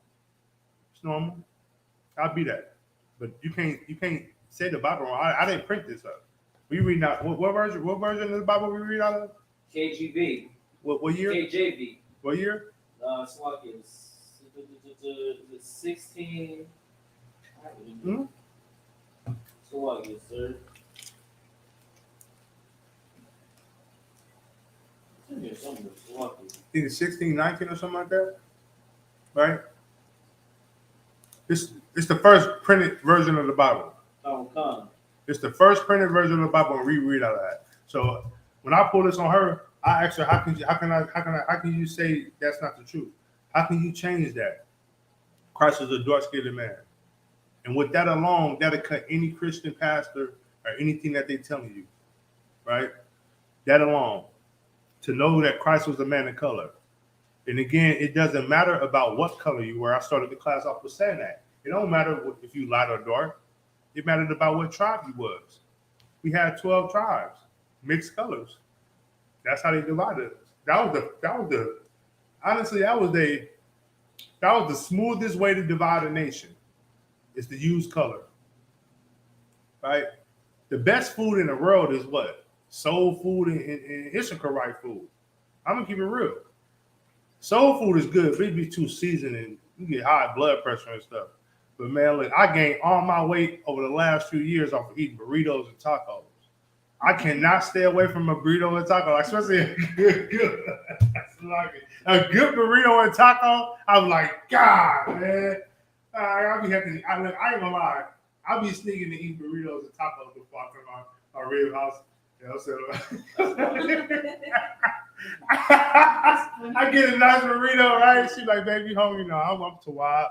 It's normal. I'll be that. But you can't say the Bible wrong. I didn't print this up. We read out what version of the Bible we read out of? KJV. What year? KJV. What year? Salaki is 16. Hmm? Salaki, sir. I think it's 1619 or something like that, right? It's the first printed version of the Bible. It's the first printed version of the Bible, and reread out of that. So when I pull this on her, I ask her, how can you say that's not the truth? How can you change that? Christ is a dark-skinned man, and with that alone, that'll cut any Christian pastor or anything that they're telling you, right? That alone. To know that Christ was a man of color. And again, it doesn't matter about what color you were. I started the class off with saying that. It don't matter if you light or dark. It mattered about what tribe you was. We had 12 tribes, mixed colors. That's how they divided us. That was the smoothest way to divide a nation, is to use color. Right? The best food in the world is what? Soul food and Issacharite food. I'm gonna keep it real. Soul food is good, but it be too seasoned and you get high blood pressure and stuff. But man, look, I gained all my weight over the last few years off of eating burritos and tacos. I cannot stay away from a burrito and taco, especially a good burrito and taco. I'm like, God, man, I be having. I ain't gonna lie, I be sneaking to eat burritos and tacos before I come out my rib house. You know what I'm saying? I get a nice burrito, right? She's like, baby, hungry now. I'm too wild.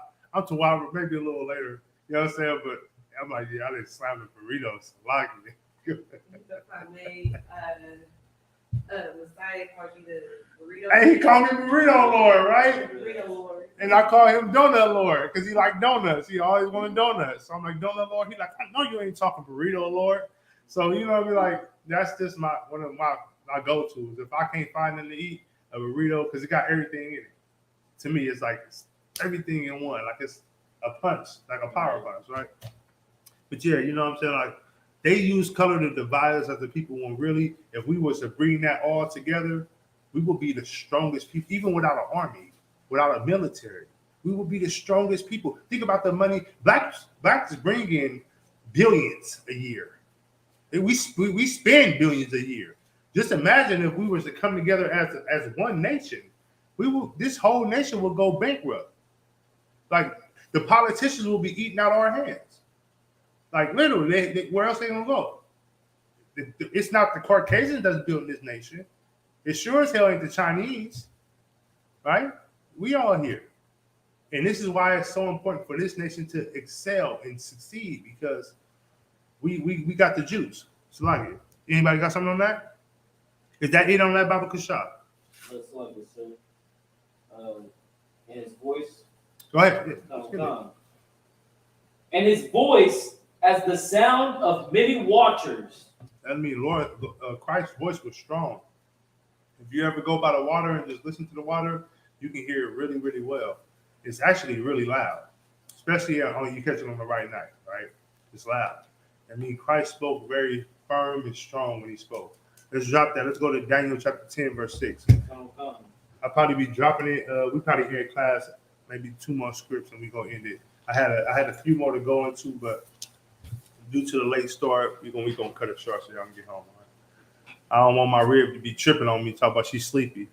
Maybe a little later. You know what I'm saying? But I'm like, yeah, I didn't slam the burritos. Like it. If I may, Messiah called you the burrito. Hey, he called me Burrito Lord, right? Burrito Lord. And I call him Donut Lord because he like donuts. He always wanted donuts. So I'm like, Donut Lord. He like, I know you ain't talking Burrito Lord. So you know what I mean? Like, that's just one of my go-tos. If I can't find nothing to eat, a burrito, because it got everything in it. To me, it's like everything in one. Like it's a punch, like a power punch, right? But yeah, you know what I'm saying? Like, they use color to divide us as the people when really, if we was to bring that all together, we would be the strongest people, even without an army, without a military. We would be the strongest people. Think about the money. Blacks bring in billions a year. We spend billions a year. Just imagine if we were to come together as one nation. This whole nation would go bankrupt. Like the politicians will be eating out our hands. Like literally, where else they gonna go? It's not the Caucasians that's building this nation. It sure as hell ain't the Chinese, right? We all here. And this is why it's so important for this nation to excel and succeed, because we got the juice. It's like it. Anybody got something on that? Is that it on that Baba Kushab? Let's love it, sir. And his voice. Go ahead. Yeah, Come, skip it. come. And his voice as the sound of many watchers. That means Lord, Christ's voice was strong. If you ever go by the water and just listen to the water, you can hear it really, really well. It's actually really loud, especially when you catch it on the right night, right? It's loud. I mean, Christ spoke very firm and strong when he spoke. Let's drop that. Let's go to Daniel chapter 10, verse 6. Come, come. I'll probably be dropping it. We probably hear in class maybe 2 more scripts and we go end it. I had a few more to go into, but due to the late start, we gonna cut it short so y'all can get home. Right? I don't want my rib to be tripping on me, talk about she's sleepy.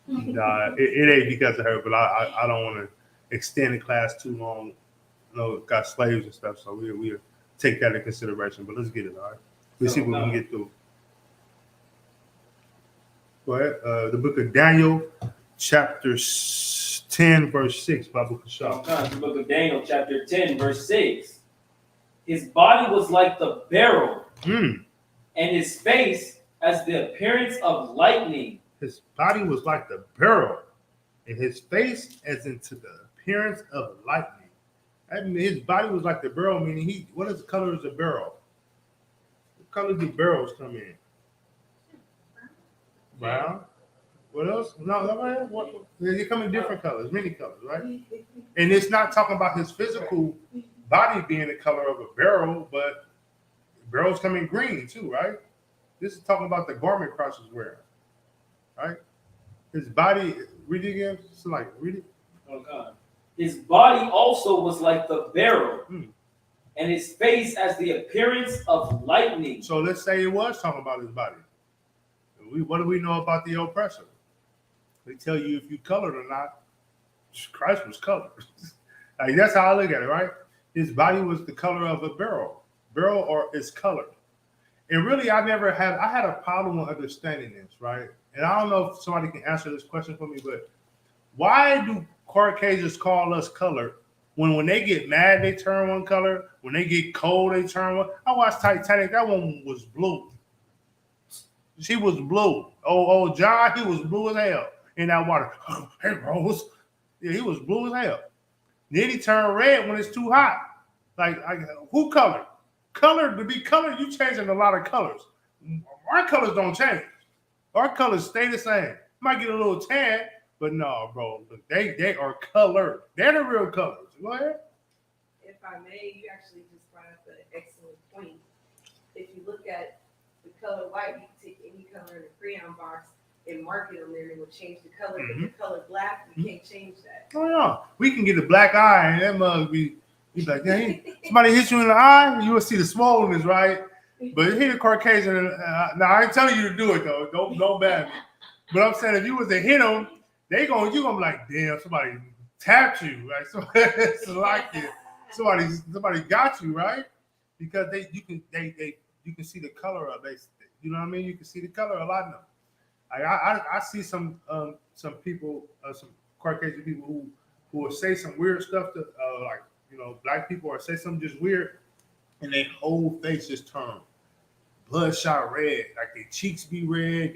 Nah, it ain't because of her, but I don't want to extend the class too long. You know, got slaves and stuff, so we'll take that into consideration. But let's get it, all right? Let's see what we can get through. Go ahead. The book of Daniel, chapter 10, verse 6, Baba Kushab. The book of Daniel, chapter 10, verse 6. His body was like the beryl, and his face as the appearance of lightning. His body was like the beryl, and his face as into the appearance of lightning. I mean, his body was like the beryl, meaning what is the color of the beryl? What color do barrels come in? Brown. What else? No, they come in different colors, many colors, right? And it's not talking about his physical body being the color of a barrel, but barrels come in green too, right? This is talking about the garment Christ was wearing, right? His body, read it again. It's like, read it. Oh God. His body also was like the beryl, and his face as the appearance of lightning. So let's say it was talking about his body. What do we know about the oppressor? They tell you if you colored or not. Christ was colored. Like, that's how I look at it, right? His body was the color of a beryl or is colored. And really, I had a problem with understanding this, right? And I don't know if somebody can answer this question for me, but why do Caucasians call us colored when they get mad, they turn one color? When they get cold, they turn one. I watched Titanic. That one was blue. She was blue. Oh, John, he was blue as hell in that water. Hey, Rose. Yeah, he was blue as hell. Then he turned red when it's too hot. Like who colored? Colored, to be colored, you changing a lot of colors. Our colors don't change. Our colors stay the same. Might get a little tan, but no, bro. Look, they are colored. They're the real colors. Go ahead. If I may, you actually just brought up an excellent point. If you look at the color white, you can take any color in a crayon box and mark it on there, and it will change the color. But the color black, you can't change that. Oh yeah, we can get a black eye, and that mug be like, yeah, somebody hit you in the eye, you will see the swollenness, right? But hit a Caucasian. Now I ain't telling you to do it though. Don't bad me. But I'm saying if you was to hit them, you gonna be like, damn, somebody tapped you, right? So it's like it. Somebody got you, right? Because you can see the color of it. You know what I mean? You can see the color of a lot of them. I see some people, some Caucasian people who will say some weird stuff to like, you know, black people, or say something just weird, and their whole face just turn bloodshot red, like their cheeks be red.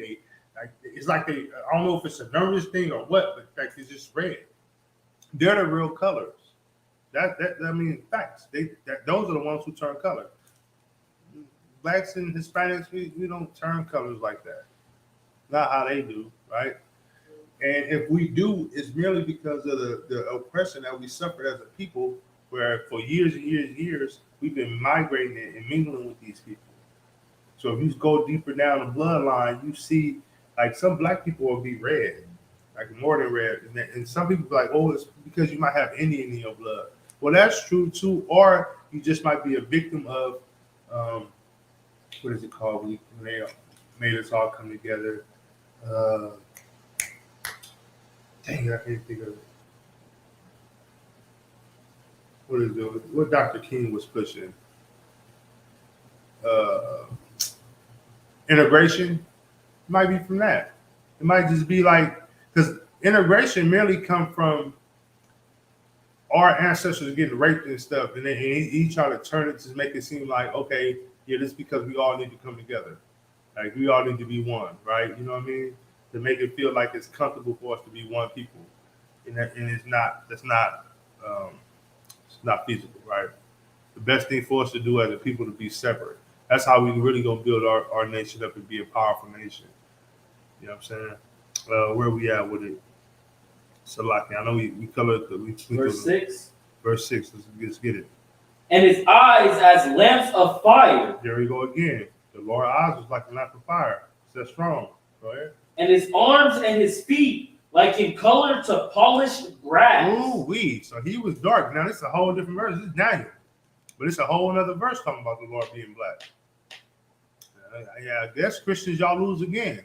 It's like I don't know if it's a nervous thing or what, but like it's just red. They're the real colors. I mean facts. Those are the ones who turn color. Blacks and Hispanics, we don't turn colors like that. Not how they do, right? And if we do, it's merely because of the oppression that we suffered as a people, where for years and years and years, we've been migrating and mingling with these people. So if you go deeper down the bloodline, you see like some black people will be red, like more than red. And some people be like, oh, it's because you might have Indian in your blood. Well, that's true too. Or you just might be a victim of, what is it called? When they made us all come together. Dang, I can't think of it. what is it? What Dr. King was pushing? Uh, Integration might be from that. It might just be like because integration merely come from our ancestors getting raped and stuff, and then he tried to turn it to make it seem like okay, yeah, this is because we all need to come together, like we all need to be one, right? You know what I mean? To make it feel like it's comfortable for us to be one people, and it's not. That's not. It's not feasible, right? The best thing for us to do as a people to be separate. That's how we really gonna build our nation up and be a powerful nation. You know what I'm saying? Where we at with it? Salaki. I know we colored the Verse 6. Verse 6. Let's get it. And his eyes as lamps of fire, There we go again. The Lord's eyes was like a lamp of fire. That's strong. Go ahead. and his arms and his feet like in color to polished brass. Ooh, so he was dark. Now this is a whole different verse. This is Daniel, but it's a whole another verse talking about the Lord being black. Yeah, I guess Christians y'all lose again.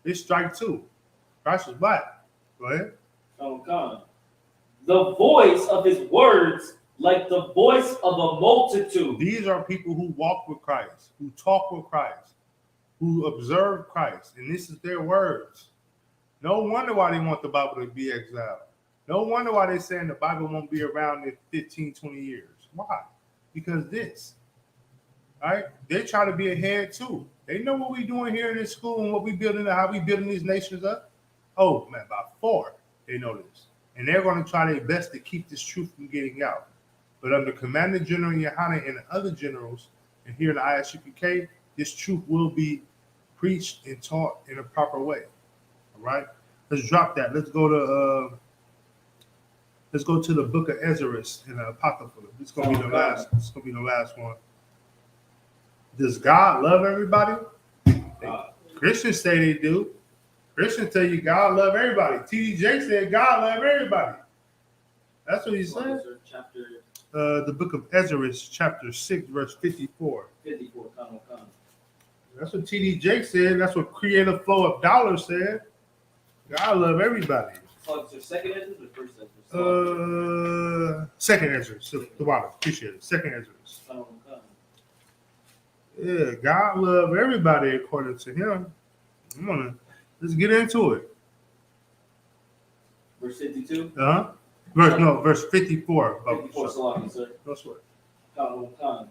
It's strike two. Christ was black. Go ahead. Oh, God. The voice of his words like the voice of a multitude. These are people who walk with Christ, who talk with Christ, who observe Christ, and this is their words. No wonder why they want the Bible to be exiled. No wonder why they're saying the Bible won't be around in 15, 20 years. Why? Because this. Right? They try to be ahead too. They know what we're doing here in this school and what we building, how we building these nations up. Oh man, by far they know this, and they're going to try their best to keep this truth from getting out. But under Commander General Yohana and the other generals, and here in the ISUPK, this truth will be preached and taught in a proper way. All right, let's drop that. Let's go to the Book of Ezra and the Apocrypha. It's gonna be the last. It's gonna be the last one. Does God love everybody? Christians say they do. Christians tell you God love everybody. TDJ said God love everybody. That's what he said. Chapter The book of Ezra, chapter 6, verse 54. 54. That's what TDJ said. That's what Creative Flow of Dollars said. God love everybody. Oh, is there second Ezra or first Ezra? Second Ezra. So, the water. Appreciate it. Second Ezra. Yeah, God love everybody according to him. Let's get into it. Verse 52? Verse 54. 54, Salaki, sir. That's what. Khan.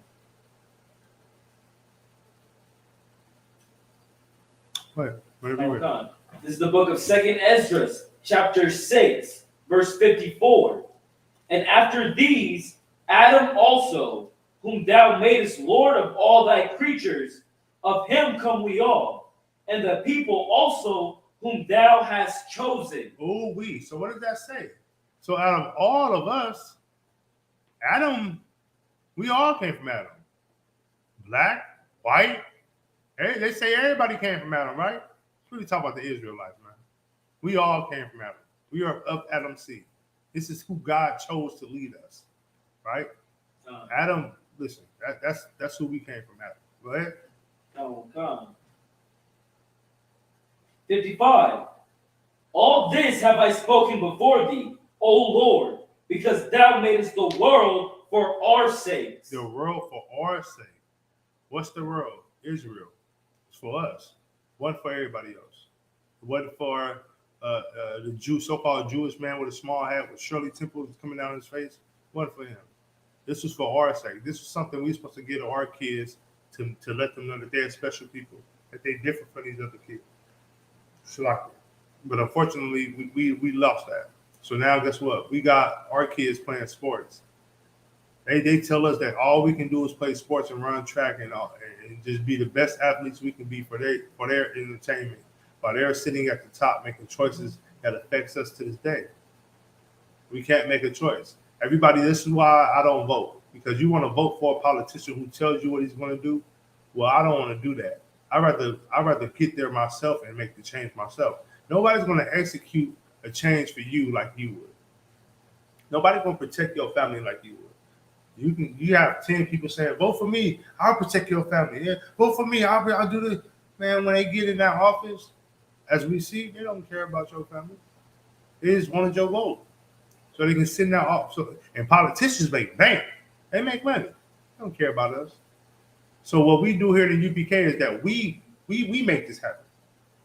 Wait, whatever you read. Khan. This is the book of Second Ezra, chapter 6, verse 54. And after these, Adam also, whom thou madest Lord of all thy creatures, of him come we all, and the people also whom thou hast chosen. Oh, So what does that say? So out of all of us, Adam, we all came from Adam. Black, white. Hey, they say everybody came from Adam, right? Let's really talk about the Israelites, man. We all came from Adam. We are of Adam's seed. This is who God chose to lead us, right? Adam, listen, that's who we came from, Adam. Go ahead. Come. 55. All this have I spoken before thee, O Lord, because thou madest the world for our sakes. The world for our sake. What's the world? Israel. It's for us. One for everybody else. It wasn't for the so-called Jewish man with a small hat with Shirley Temple coming down his face. One for him. This was for our sake. This was something we're supposed to give to our kids to let them know that they're special people, that they're different from these other kids. But unfortunately, we lost that. So now guess what? We got our kids playing sports. They tell us that all we can do is play sports and run track and just be the best athletes we can be for their entertainment, while they're sitting at the top making choices that affects us to this day. We can't make a choice. Everybody, this is why I don't vote, because you want to vote for a politician who tells you what he's going to do. Well, I don't want to do that. I'd rather get there myself and make the change myself. Nobody's going to execute a change for you like you would. Nobody's going to protect your family like you would. You have 10 people saying, vote for me, I'll protect your family. Yeah, vote for me, I'll do this. Man, when they get in that office, as we see, they don't care about your family. They just wanted your vote. so they can send out off. So and politicians make bank. They make money. They don't care about us. So what we do here at the UPK is that we make this happen.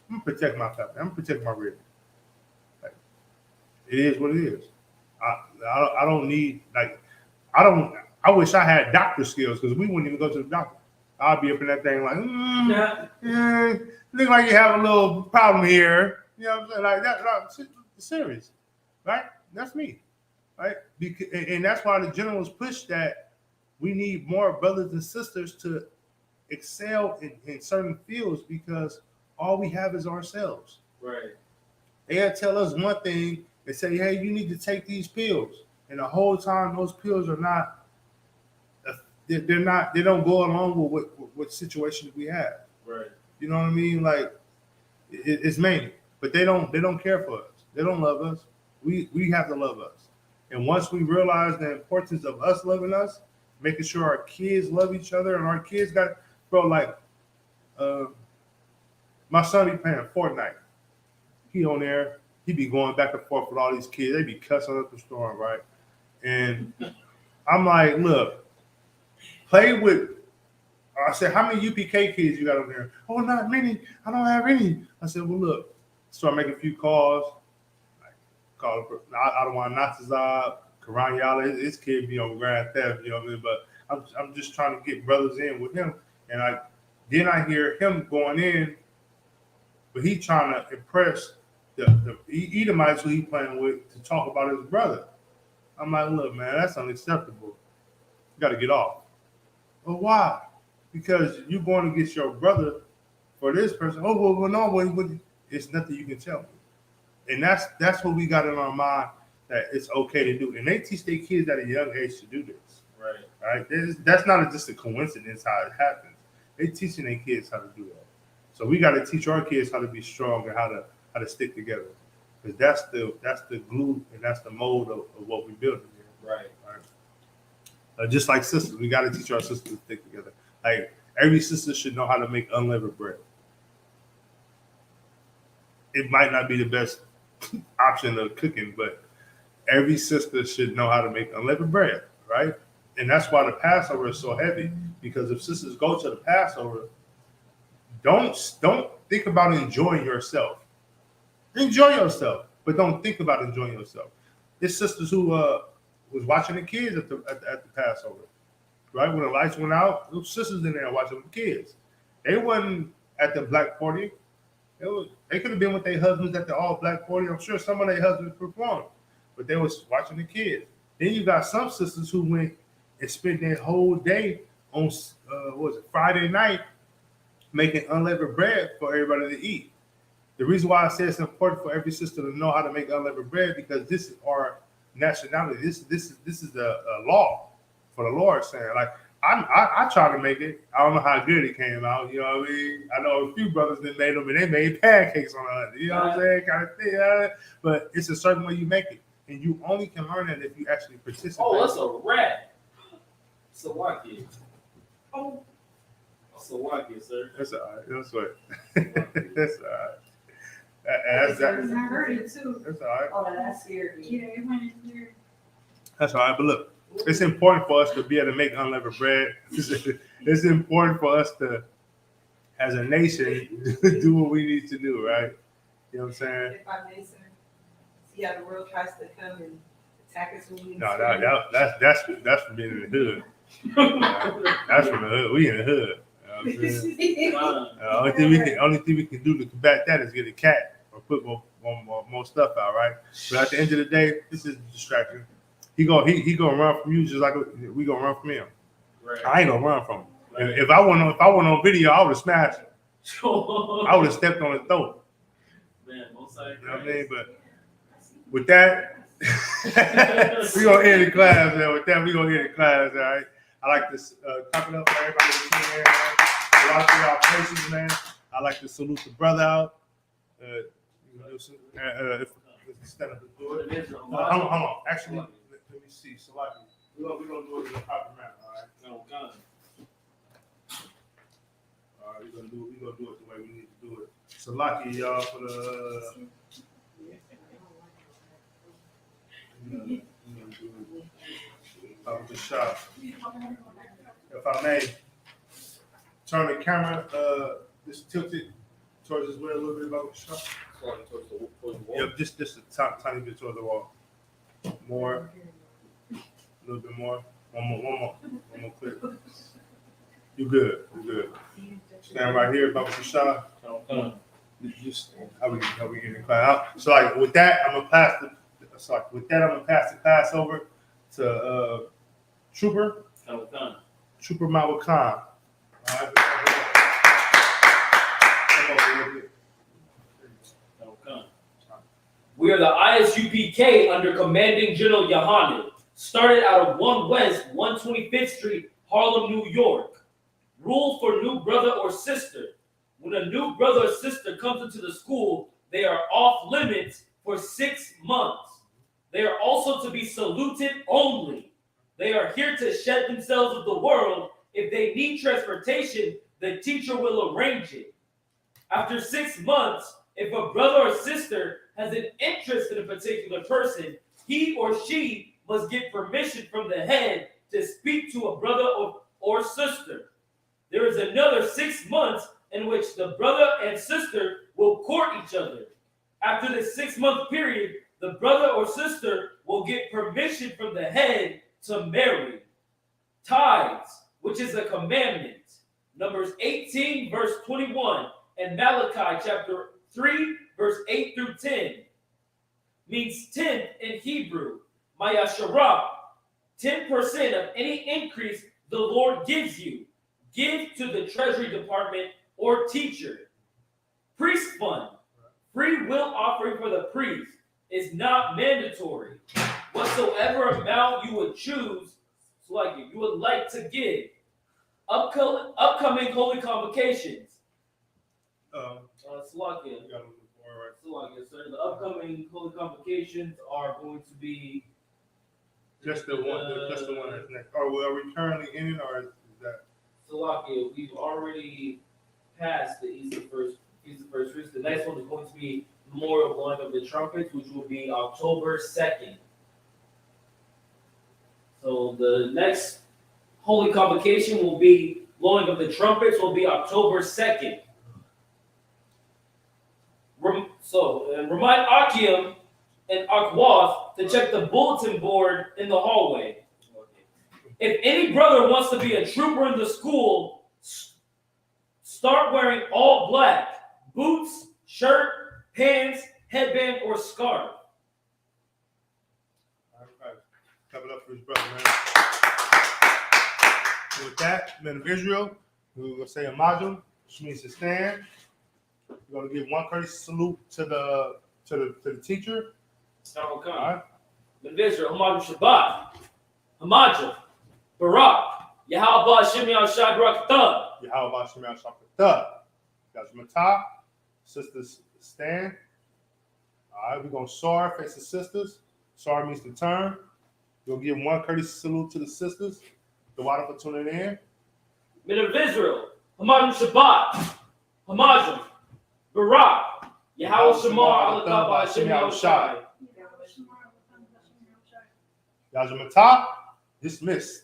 I'm gonna protect my family. I'm gonna protect my real. Like, it is what it is. I don't need like I wish I had doctor skills because we wouldn't even go to the doctor. I'd be up in that thing like, look like you have a little problem here. You know what I'm saying? Like that. Like, serious, right? That's me, right? Because, and that's why the generals push that we need more brothers and sisters to excel in certain fields because all we have is ourselves. Right. They'll tell us one thing and say, hey, you need to take these pills. And the whole time those pills are not, they don't go along with what situations we have. Right. You know what I mean? Like it's mainly, but they don't care for us. They don't love us. We have to love us. And once we realize the importance of us loving us, making sure our kids love each other and our kids got, bro, like, my son be playing Fortnite. He on there. He be going back and forth with all these kids. They be cussing up the storm, right? And I'm like, look, play with. I said, how many UPK kids you got on there? Oh, not many. I don't have any. I said, well, look. Start making a few calls. Call Adawan Natazab, Karan Yala. His kid be on Grand Theft, you know what I mean? But I'm just trying to get brothers in with him. And I hear him going in, but he trying to impress the Edomites who he playing with to talk about his brother. I'm like, look, man, that's unacceptable. You got to get off. Well, why? Because you're going against your brother for this person. Oh, well, no, it's nothing you can tell me. And that's what we got in our mind, that it's okay to do. And they teach their kids at a young age to do this. Right? That's not just a coincidence how it happens. They teaching their kids how to do that. So we got to teach our kids how to be strong and how to stick together. Because that's the glue and that's the mold of what we build here. Right? Just like sisters, we got to teach our sisters to stick together. Like every sister should know how to make unleavened bread. It might not be the best option of cooking, but every sister should know how to make unleavened bread, right? And that's why the Passover is so heavy, because if sisters go to the Passover, don't think about enjoying yourself. Enjoy yourself, but don't think about enjoying yourself. There's sisters who was watching the kids at the Passover, right? When the lights went out, those sisters in there watching the kids. They wasn't at the black party. They could have been with their husbands at the all black party. I'm sure some of their husbands performed, but they was watching the kids. Then you got some sisters who went and spent their whole day on Friday night making unleavened bread for everybody to eat. The reason why I say it's important for every sister to know how to make unleavened bread, because this is our nationality. This is a law for the Lord, saying like I try to make it. I don't know how good it came out. You know what I mean? I know a few brothers that made them and they made pancakes on it. You know what I'm saying? Kind of thing. But it's a certain way you make it, and you only can learn it if you actually participate. Oh, that's a rat. Sawaki. Oh. Sawaki, sir. That's all right. That's what. That's all right. That's I heard it too. all right. Oh, that's scared me. Yeah, it went weird. That's all right. But look, it's important for us to be able to make unleavened bread. It's important for us to, as a nation, do what we need to do, right? You know what I'm saying? If I may, sir, see how the world tries to come and attack us when we No, that's from being in the hood. That's from the hood. We in the hood. You know what I'm saying? Only thing we can do to combat that is get a cat or put more stuff out, right? But at the end of the day, this is a distraction. He gonna run from you just like we gonna run from him. Right. I ain't gonna run from him. Right. If I went on video, I would have smashed him. I would have stepped on his throat. Man, most you know what I mean? But with that, we gonna end the class, man. With that, we gonna end the class, all right? I like to clap it up for everybody that's in here, man. A lot of y'all places, man. I like to salute the brother out. Stand up and do it. Hold on. Actually, let me see. Salaki. We're gonna do it in the proper manner, all right? Oh, God. All right, we're gonna do it the way we need to do it. Salaki, y'all, for the the shot. If I may, turn the camera, just tilt it towards this way a little bit about the shot. Towards the wall. Yep, just a tiny bit towards the wall. More, a little bit more. One more clip. You good? You good? Stand right here, about the shot. Just how we getting the class out. So like with that, I'm gonna pass the class over to Trooper Mawakhan. All right. We are the ISUPK under Commanding General Yohanan. Started out of 1 West 125th Street, Harlem, New York. Rule for new brother or sister. When a new brother or sister comes into the school, they are off limits for 6 months. They are also to be saluted only. They are here to shed themselves of the world. If they need transportation, the teacher will arrange it. After 6 months, if a brother or sister has an interest in a particular person, he or she must get permission from the head to speak to a brother or sister. There is another 6 months in which the brother and sister will court each other. After this 6-month period, the brother or sister will get permission from the head to marry. Tithes, which is a commandment. Numbers 18, verse 21, and Malachi chapter 3, verse 8 through 10, means tenth in Hebrew. Mayasharah, 10% of any increase the Lord gives you. Give to the Treasury Department or teacher. Priest fund, free will offering for the priest, is not mandatory. Whatsoever amount you would choose, you would like to give. Upcoming holy convocations. Salakia, sir. The upcoming holy convocations are going to be Just the one that's next. Are we currently in it, or is that? Salakia. We've already passed the Easter First Fruits. The next one is going to be Memorial Blowing of the Trumpets, which will be October 2nd. So the next holy convocation will be blowing of the trumpets will be October 2nd. Remind Akim and Akwath to check the bulletin board in the hallway. If any brother wants to be a trooper in the school, start wearing all black: boots, shirt, pants, headband, or scarf. All right. Clap it up for his brother, man. And with that, men of Israel, we're gonna say a module, which means to stand. We're gonna give one courteous salute to the teacher. All right. Men of Israel, Hamadul Shabbat, Hamadul, Barak, Yahweh Hashem Yahushua Barakatah. Yahweh Hashem Yahushua. Yajmatah. Sisters stand. All right, we're gonna soar, face the sisters. Soar means to turn. We'll give one courteous salute to the sisters. The water for tuning in. Men of Israel, Hamadul Shabbat, Hamadul, Barak, Yahweh Shamar Alakah Hashem Yahushua. Yajmatah. Dismissed.